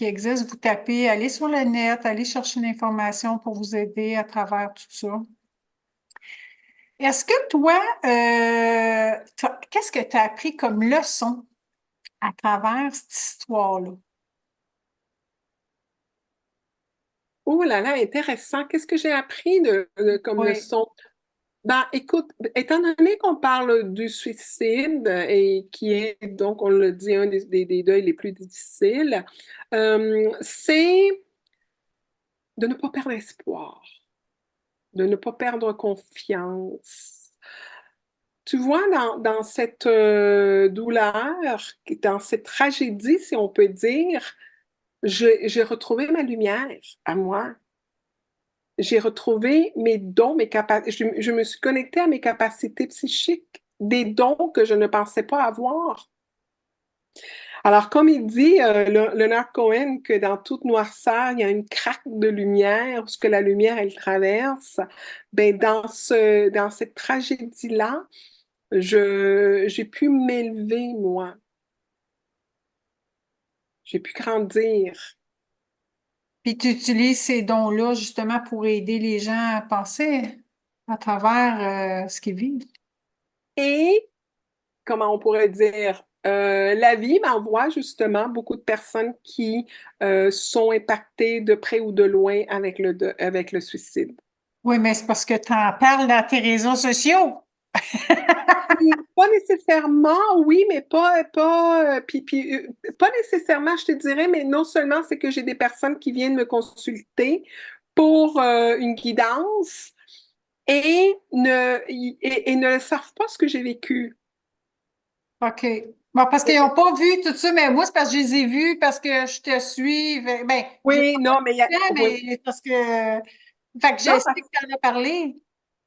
existe. Vous tapez, allez sur le net, allez chercher l'information pour vous aider à travers tout ça. Est-ce que toi, qu'est-ce que tu as appris comme leçon à travers cette histoire-là? Oh là là, intéressant. Qu'est-ce que j'ai appris comme Oui, leçon? Ben, écoute, étant donné qu'on parle du suicide et qui est, donc, on le dit, un des deuils les plus difficiles, c'est de ne pas perdre espoir, de ne pas perdre confiance. Tu vois, dans cette douleur, dans cette tragédie, si on peut dire, j'ai retrouvé ma lumière à moi. J'ai retrouvé mes dons, mes capacités. Je me suis connectée à mes capacités psychiques, des dons que je ne pensais pas avoir. Alors, comme il dit, Leonard Cohen, que dans toute noirceur, il y a une craque de lumière, parce que la lumière, elle traverse, ben, dans cette tragédie-là, j'ai pu m'élever, moi. J'ai pu grandir. puis tu utilises ces dons-là justement pour aider les gens à passer à travers ce qu'ils vivent. Et, comment on pourrait dire, la vie m'envoie justement beaucoup de personnes qui sont impactées de près ou de loin avec le suicide. Oui, mais c'est parce que tu en parles dans tes réseaux sociaux. Pas nécessairement, oui, mais pas nécessairement, je te dirais, mais non seulement c'est que j'ai des personnes qui viennent me consulter pour une guidance et ne savent pas ce que j'ai vécu. OK. Bon, parce qu'ils n'ont pas vu tout ça, mais moi, c'est parce que je les ai vus, parce que je te suis. Ben, je Oui, non, oui. mais parce que. Fait que je Non, sais que tu en as parlé.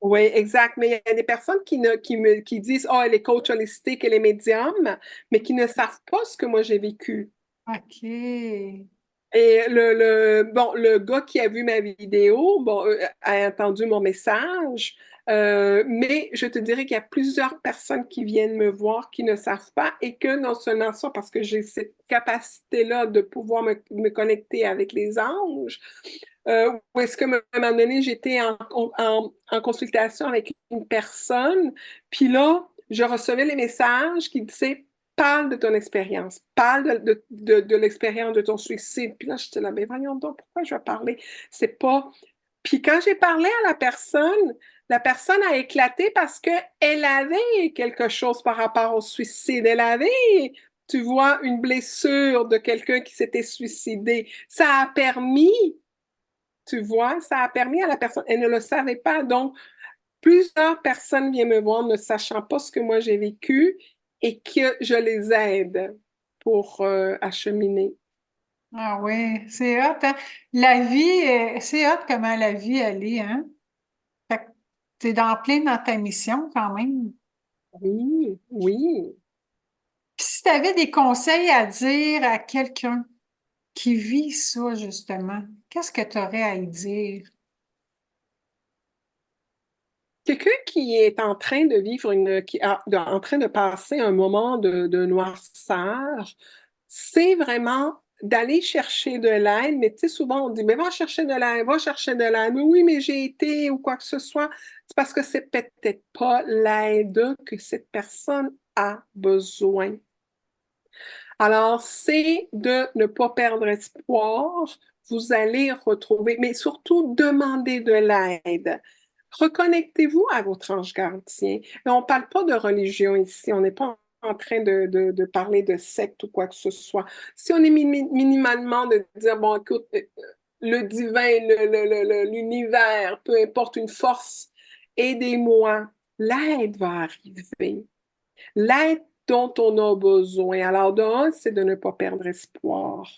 oui, exact. Mais il y a des personnes qui disent, oh, elle est coach holistique, elle est médium, mais qui ne savent pas ce que moi j'ai vécu. OK. Et bon, le gars qui a vu ma vidéo, bon, a entendu mon message, mais je te dirais qu'il y a plusieurs personnes qui viennent me voir qui ne savent pas et que non seulement ça, parce que j'ai cette capacité-là de pouvoir me connecter avec les anges, où est-ce que, à un moment donné, j'étais en consultation avec une personne, puis là, je recevais les messages qui disaient parle de ton expérience, parle de l'expérience de ton suicide. Puis là, j'étais là, mais voyons donc, pourquoi je vais parler? C'est pas. Puis quand j'ai parlé à la personne a éclaté parce qu'elle avait quelque chose par rapport au suicide. Elle avait, tu vois, une blessure de quelqu'un qui s'était suicidé. Ça a permis, tu vois, ça a permis à la personne, elle ne le savait pas. Donc, plusieurs personnes viennent me voir ne sachant pas ce que moi j'ai vécu et que je les aide pour acheminer. Ah oui, c'est hot, hein? La vie, c'est hot comment la vie, elle est, hein? Fait que t'es plein dans ta mission quand même. Oui, oui. Puis si tu avais des conseils à dire à quelqu'un qui vit ça, justement, qu'est-ce que tu aurais à lui dire? Quelqu'un qui est en train de vivre en train de passer un moment de noirceur, c'est vraiment d'aller chercher de l'aide. Mais tu sais, souvent on dit, mais va chercher de l'aide, va chercher de l'aide. Mais oui, mais j'ai été ou quoi que ce soit. C'est parce que c'est peut-être pas l'aide que cette personne a besoin. Alors, c'est de ne pas perdre espoir. Vous allez retrouver, mais surtout demander de l'aide. Reconnectez-vous à votre ange gardien. Et on ne parle pas de religion ici. On n'est pas en train de parler de secte ou quoi que ce soit. Si on est minimalement de dire, bon, écoute, le divin, l'univers, peu importe, une force, aidez-moi. L'aide va arriver. L'aide dont on a besoin. Alors, de un, c'est de ne pas perdre espoir.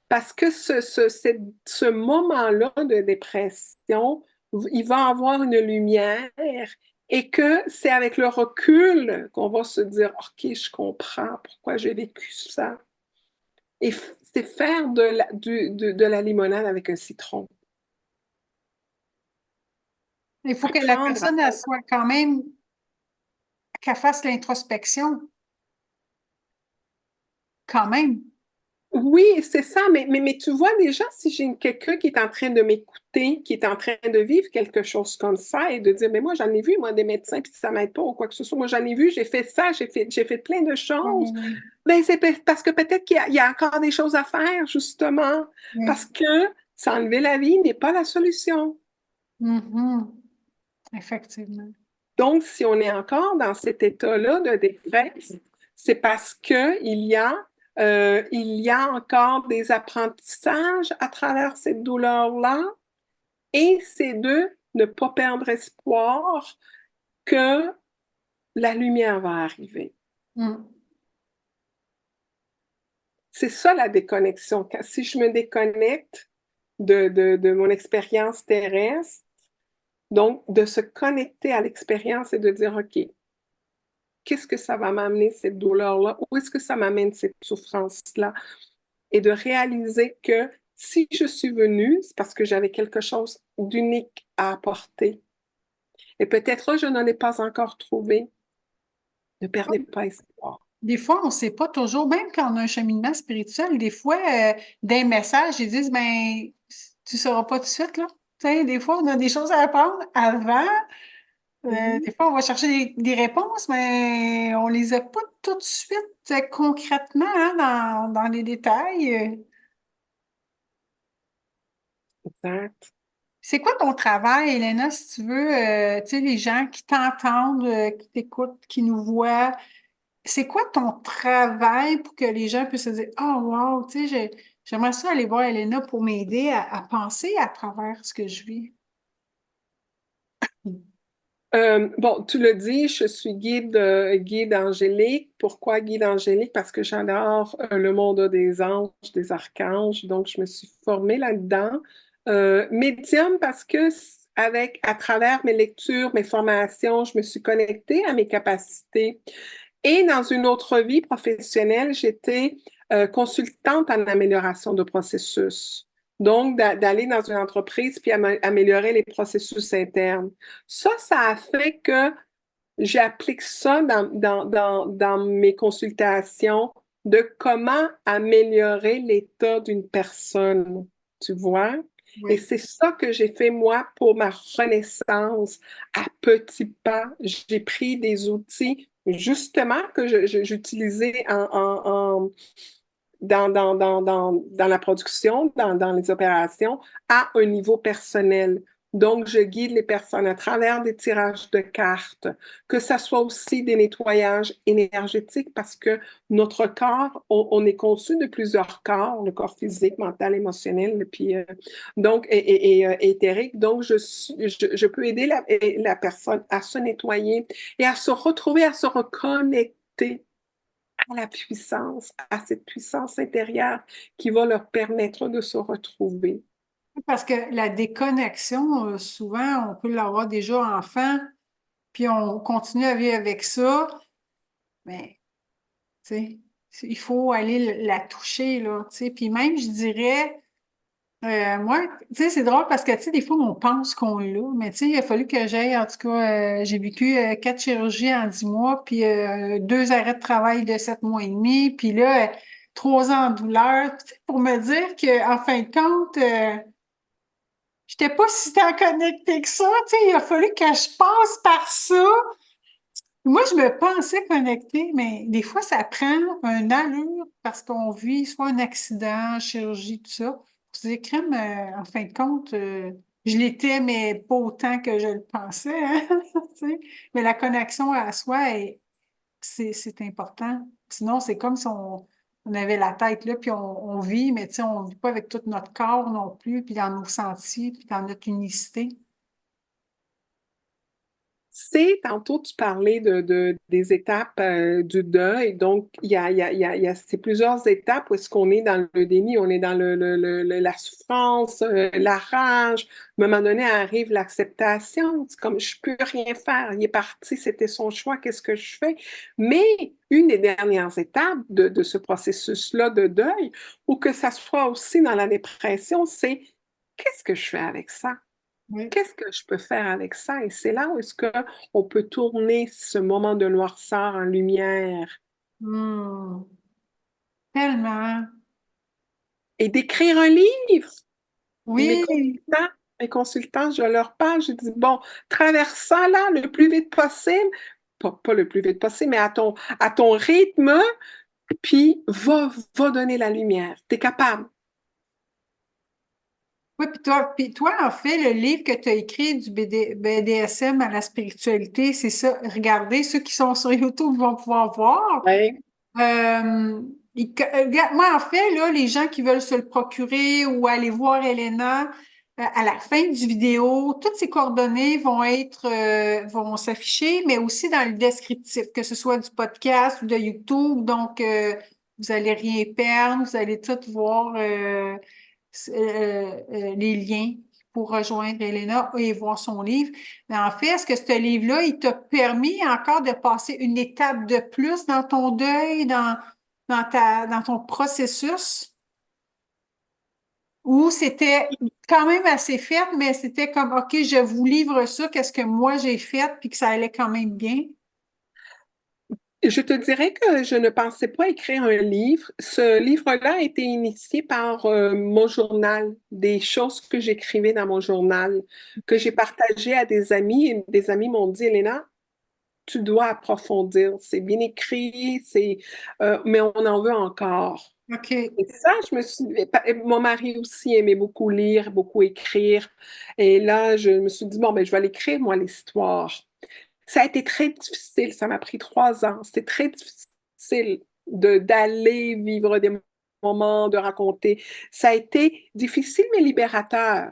Parce que ce moment-là de dépression, il va avoir une lumière et que c'est avec le recul qu'on va se dire, OK, je comprends pourquoi j'ai vécu ça. Et c'est faire de la limonade avec un citron. Il faut que la Apprendre personne, elle soit quand même, qu'elle fasse l'introspection, quand même. Oui, c'est ça, mais tu vois déjà, si j'ai quelqu'un qui est en train de m'écouter, qui est en train de vivre quelque chose comme ça et de dire, mais moi, j'en ai vu, moi, des médecins, puis ça m'aide pas ou quoi que ce soit. Moi, j'en ai vu, j'ai fait ça, j'ai fait plein de Oui, choses. oui, Ben, parce que peut-être il y a encore des choses à faire, justement, oui. parce que s'enlever la vie n'est pas la solution. Mhm. Effectivement. Donc, si on est encore dans cet état-là de détresse, c'est parce il y a encore des apprentissages à travers cette douleur-là, et c'est de ne pas perdre espoir que la lumière va arriver. Mm. C'est ça la déconnexion. Si je me déconnecte de mon expérience terrestre, donc de se connecter à l'expérience et de dire, OK, qu'est-ce que ça va m'amener, cette douleur-là? Où est-ce que ça m'amène, cette souffrance-là? Et de réaliser que si je suis venue, c'est parce que j'avais quelque chose d'unique à apporter. Et peut-être je n'en ai pas encore trouvé. Ne perdez pas espoir. Des fois, on ne sait pas toujours, même quand on a un cheminement spirituel, des fois, des messages, ils disent, ben, tu ne sauras pas tout de suite, là. Tu sais, des fois, on a des choses à apprendre avant. Mhm. Des fois, on va chercher des réponses, mais on les a pas tout de suite, concrètement, hein, dans les détails. Exact. C'est quoi ton travail, Elena, si tu veux, tu sais, les gens qui t'entendent, qui t'écoutent, qui nous voient, c'est quoi ton travail pour que les gens puissent se dire, oh wow, tu sais, j'aimerais ça aller voir Elena pour m'aider à penser à travers ce que je vis. Bon, tu le dis, je suis guide angélique. Pourquoi guide angélique? Parce que j'adore le monde des anges, des archanges. Donc, je me suis formée là-dedans. Médium parce que à travers mes lectures, mes formations, je me suis connectée à mes capacités. Et dans une autre vie professionnelle, j'étais consultante en amélioration de processus. Donc, d'aller dans une entreprise puis améliorer les processus internes. Ça a fait que j'applique ça dans mes consultations de comment améliorer l'état d'une personne, tu vois? Et Oui. c'est ça que j'ai fait moi pour ma renaissance à petits pas. J'ai pris des outils justement que j'utilisais dans la production, dans les opérations, à un niveau personnel. Donc, je guide les personnes à travers des tirages de cartes, que ça soit aussi des nettoyages énergétiques, parce que notre corps, on est conçu de plusieurs corps, le corps physique, mental, émotionnel, puis donc éthérique. Donc, je peux aider la personne à se nettoyer et à se retrouver, à se reconnecter à la puissance, à cette puissance intérieure qui va leur permettre de se retrouver. Parce que la déconnexion, souvent, on peut l'avoir déjà enfant, puis on continue à vivre avec ça, mais, tu sais, il faut aller la toucher, là, tu sais. Puis même, je dirais, moi, tu sais, c'est drôle parce que, tu sais, des fois, on pense qu'on l'a, mais tu sais, il a fallu que j'aille, en tout cas, j'ai vécu 4 chirurgies en 10 mois, puis 2 arrêts de travail de 7 mois et demi, puis là, 3 ans en douleur, tu sais, pour me dire que, en fin de compte, j'étais pas si tant connectée que ça, tu sais, il a fallu que je passe par ça. Moi, je me pensais connectée, mais des fois, ça prend un allure parce qu'on vit soit un accident, chirurgie, tout ça. Pour se dire, crème, en fin de compte, je l'étais, mais pas autant que je le pensais, hein, tu sais. Mais la connexion à soi, c'est important. Sinon, c'est comme si on avait la tête là, puis on vit, mais tu sais, on vit pas avec tout notre corps non plus, puis dans nos sentis, puis dans notre unicité. C'est, tantôt, tu parlais des étapes du deuil. Donc, il y a ces plusieurs étapes où est-ce qu'on est dans le déni, on est dans la souffrance, la rage. À un moment donné, arrive l'acceptation. C'est comme, je peux rien faire. Il est parti, c'était son choix, qu'est-ce que je fais? Mais une des dernières étapes de ce processus-là de deuil, ou que ça soit aussi dans la dépression, c'est qu'est-ce que je fais avec ça? Oui. Qu'est-ce que je peux faire avec ça? Et c'est là où est-ce qu'on peut tourner ce moment de noirceur en lumière. Hmm. Tellement. et d'écrire un livre. Oui, Mes consultants, je leur parle, je dis, bon, traverse ça là le plus vite possible, pas le plus vite possible, mais à ton rythme, puis va donner la lumière. T'es capable. oui, puis toi, en fait, le livre que tu as écrit du BDSM à la spiritualité, c'est ça. Regardez, ceux qui sont sur YouTube vont pouvoir voir. Oui. Euh, moi, en fait, là, les gens qui veulent se le procurer ou aller voir Elena, à la fin du vidéo, toutes ces coordonnées vont s'afficher, mais aussi dans le descriptif, que ce soit du podcast ou de YouTube. Donc, vous allez rien perdre, vous allez tout voir les liens pour rejoindre Elena et voir son livre. Mais en fait, est-ce que ce livre-là, il t'a permis encore de passer une étape de plus dans ton deuil, dans ton processus? Ou c'était quand même assez fait, mais c'était comme, OK, je vous livre ça, qu'est-ce que moi j'ai fait, puis que ça allait quand même bien? Je te dirais que je ne pensais pas écrire un livre. Ce livre-là a été initié par mon journal, des choses que j'écrivais dans mon journal, que j'ai partagé à des amis. Et des amis m'ont dit, Elena, tu dois approfondir. C'est bien écrit, mais on en veut encore. OK. Et ça, mon mari aussi aimait beaucoup lire, beaucoup écrire. Et là, je me suis dit, bon, ben, je vais l'écrire, moi, l'histoire. Ça a été très difficile, ça m'a pris 3 ans. C'était très difficile d'aller vivre des moments, de raconter. Ça a été difficile, mais libérateur.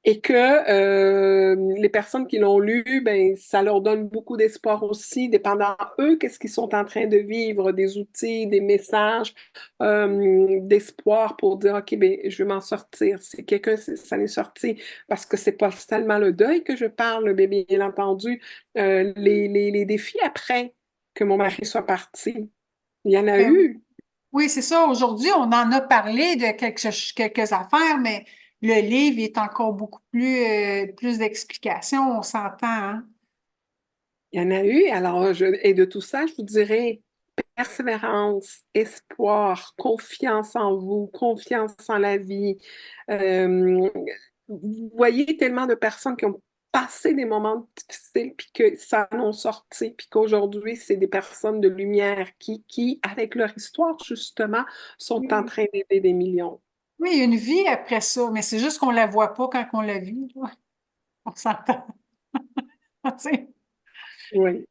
Et que les personnes qui l'ont lu, ben, ça leur donne beaucoup d'espoir aussi, dépendant eux, qu'est-ce qu'ils sont en train de vivre, des outils, des messages d'espoir pour dire, OK, ben, je vais m'en sortir. Si quelqu'un, ça l'est sorti, parce que c'est pas seulement le deuil que je parle, mais bien entendu, les défis après que mon mari soit parti. Il y en a Ben oui. eu. Oui, c'est ça. Aujourd'hui, on en a parlé de quelques affaires, mais le livre est encore beaucoup plus d'explications, on s'entend, hein? Il y en a eu. Alors, et de tout ça, je vous dirais, persévérance, espoir, confiance en vous, confiance en la vie. Euh, Vous voyez tellement de personnes qui ont passé des moments difficiles, puis que ça en ont sorti, puis qu'aujourd'hui, c'est des personnes de lumière avec leur histoire, justement, sont en Oui. train d'aider des millions. Oui, il y a une vie après ça, mais c'est juste qu'on la voit pas quand on la vit, là. On s'entend. Tu sais. Oui.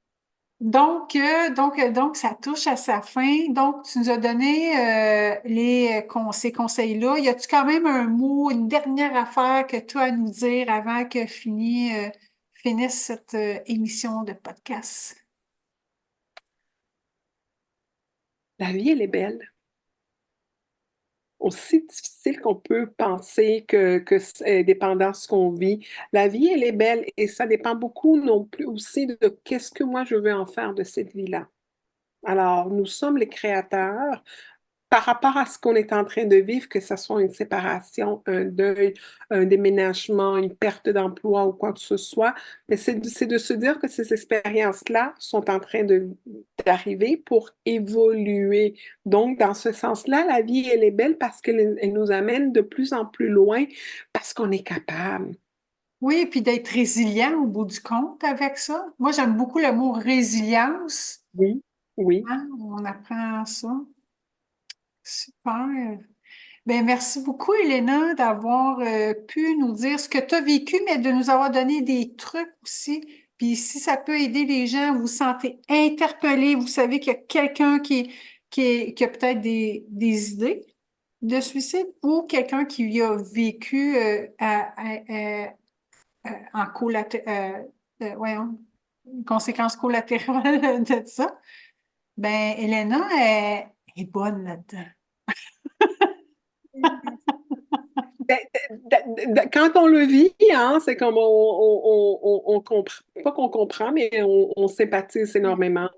Donc, ça touche à sa fin. Donc, tu nous as donné ces conseils-là. Y a-tu quand même un mot, une dernière affaire que tu as à nous dire avant que finisse cette émission de podcast? La vie, elle est belle. Aussi difficile qu'on peut penser que c'est dépendant de ce qu'on vit. La vie, elle est belle et ça dépend beaucoup non plus aussi de qu'est-ce que moi je veux en faire de cette vie-là. Alors, nous sommes les créateurs par rapport à ce qu'on est en train de vivre, que ce soit une séparation, un deuil, un déménagement, une perte d'emploi ou quoi que ce soit, mais c'est de se dire que ces expériences-là sont en train d'arriver pour évoluer. Donc, dans ce sens-là, la vie, elle est belle parce qu'elle nous amène de plus en plus loin parce qu'on est capable. Oui, et puis d'être résilient au bout du compte avec ça. Moi, j'aime beaucoup le mot résilience. Oui, oui. Hein, on apprend ça. Super. Ben, merci beaucoup, Elena, d'avoir pu nous dire ce que tu as vécu, mais de nous avoir donné des trucs aussi. Puis si ça peut aider les gens, vous vous sentez interpellés, vous savez qu'il y a quelqu'un qui a peut-être des idées de suicide ou quelqu'un qui a vécu en voyons, une conséquence collatérale de ça. Ben, Elena est bonne là-dedans. Ben, quand on le vit, hein, c'est comme on comprend, pas qu'on comprend, mais on sympathise énormément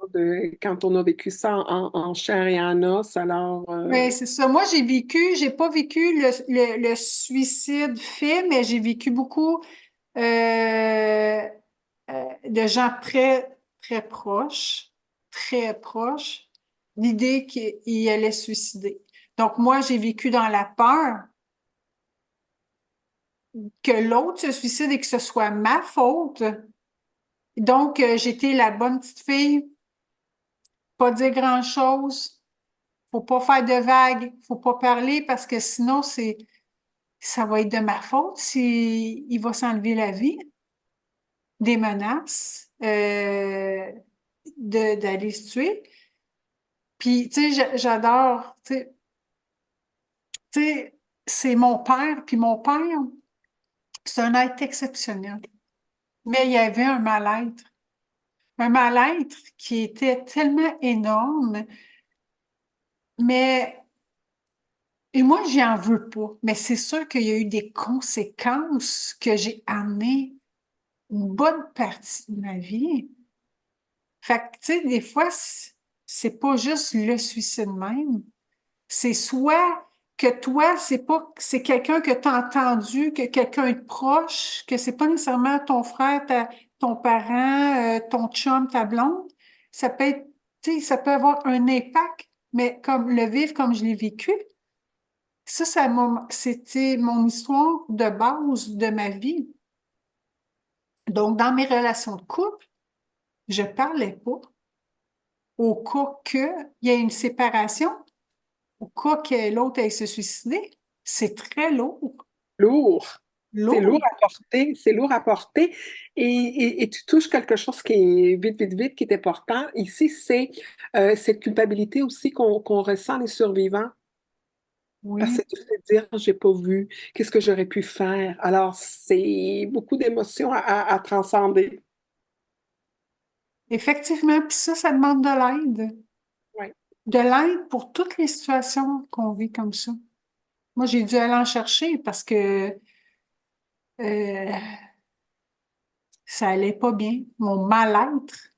quand on a vécu ça en chair et en os. Alors, Oui, c'est ça. Moi, j'ai pas vécu le suicide fait, mais j'ai vécu beaucoup euh, de gens très, très proches, l'idée qu'il allait se suicider. Donc, moi, j'ai vécu dans la peur que l'autre se suicide et que ce soit ma faute. Donc, j'étais la bonne petite fille, pas dire grand-chose, faut pas faire de vagues, faut pas parler parce que sinon, ça va être de ma faute s'il va s'enlever la vie. Des menaces, d'aller se tuer. Puis, tu sais, j'adore, tu sais, c'est mon père, puis mon père, c'est un être exceptionnel. Mais il y avait un mal-être qui était tellement énorme, mais, et moi, j'y en veux pas, mais c'est sûr qu'il y a eu des conséquences que j'ai amenées une bonne partie de ma vie. Fait que, tu sais, des fois, c'est pas juste le suicide même. C'est soit que toi, c'est quelqu'un que tu as entendu, que quelqu'un de proche, que c'est pas nécessairement ton frère, ton parent, ton chum, ta blonde. Ça peut être, tu sais, ça peut avoir un impact, mais comme le vivre comme je l'ai vécu, c'était mon histoire de base de ma vie. Donc, dans mes relations de couple, je parlais pas. Au cas qu'il y ait une séparation, au cas que l'autre aille se suicider, c'est très lourd. Lourd. C'est lourd Lourd. à porter, c'est lourd à porter. Et tu touches quelque chose qui est vite, vite, vite, qui est important. Ici, c'est cette culpabilité aussi qu'on ressent les survivants. Parce Oui, que tu te dire, j'ai pas vu, qu'est-ce que j'aurais pu faire? Alors, c'est beaucoup d'émotions à transcender. effectivement. Puis ça demande de l'aide. Ouais. De l'aide pour toutes les situations qu'on vit comme ça. Moi, j'ai dû aller en chercher parce que euh, ça allait pas bien. Mon mal-être,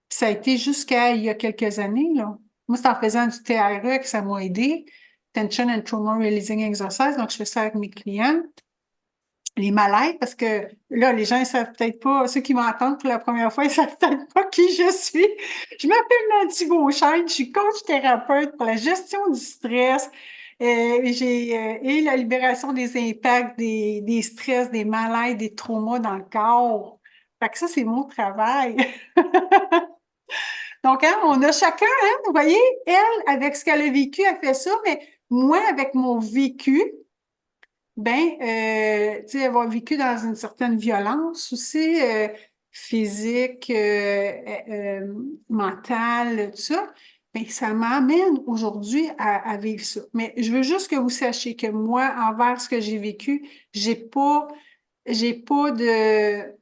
ça a été jusqu'à il y a quelques années, là. Moi, c'est en faisant du TRE que ça m'a aidé. Tension and Trauma Releasing Exercise. Donc, je fais ça avec mes clients. Les mal-être, parce que là, les gens ne savent peut-être pas, ceux qui m'entendent pour la première fois, ils ne savent peut-être pas qui je suis. Je m'appelle Nancy Beauchesne, je suis coach thérapeute pour la gestion du stress et la libération des impacts, des stress, des mal-être, des traumas dans le corps. Fait que ça, c'est mon travail. Donc, hein, on a chacun, hein, vous voyez, elle, avec ce qu'elle a vécu, elle fait ça, mais moi, avec mon vécu, ben, tu sais, avoir vécu dans une certaine violence aussi, physique, mentale, tout ça, ben, ça m'amène aujourd'hui à vivre ça. Mais je veux juste que vous sachiez que moi, envers ce que j'ai vécu, j'ai pas de,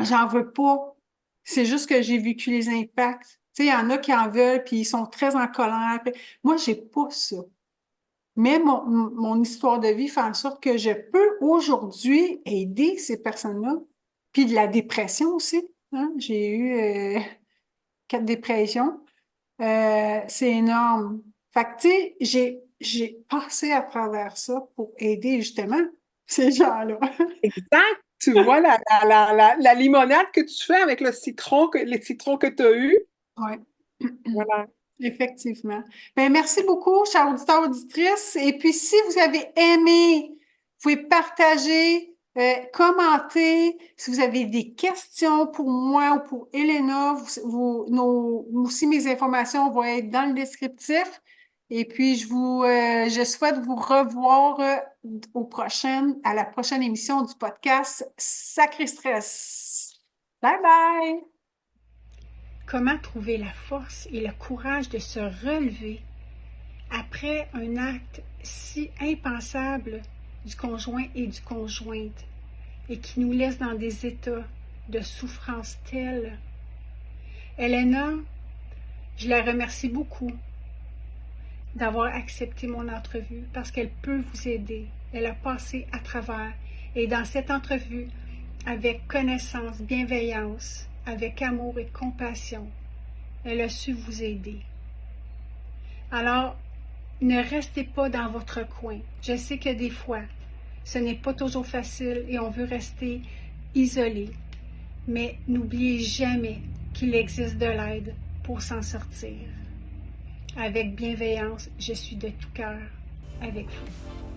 j'en veux pas. C'est juste que j'ai vécu les impacts. Tu sais, il y en a qui en veulent, puis ils sont très en colère. Moi, j'ai pas ça. Mais mon histoire de vie fait en sorte que je peux aujourd'hui aider ces personnes-là. Puis de la dépression aussi. Hein? J'ai eu 4 dépressions. C'est énorme. Fait que, tu sais, j'ai passé à travers ça pour aider justement ces gens-là. Exact. Tu vois la limonade que tu fais avec le citron, les citrons que tu as eus. Ouais. Voilà. Effectivement. Ben, merci beaucoup, chers auditeurs, auditrices. Et puis, si vous avez aimé, vous pouvez partager, commenter. Si vous avez des questions pour moi ou pour Elena, aussi mes informations vont être dans le descriptif. Et puis, je souhaite vous revoir à la prochaine émission du podcast Sacré Stress. Bye bye! Comment trouver la force et le courage de se relever après un acte si impensable du conjoint et du conjointe et qui nous laisse dans des états de souffrance telle? Elena, je la remercie beaucoup d'avoir accepté mon entrevue parce qu'elle peut vous aider. Elle a passé à travers et dans cette entrevue, avec connaissance, bienveillance, avec amour et compassion, elle a su vous aider. Alors, ne restez pas dans votre coin. Je sais que des fois, ce n'est pas toujours facile et on veut rester isolé. Mais n'oubliez jamais qu'il existe de l'aide pour s'en sortir. avec bienveillance, je suis de tout cœur avec vous.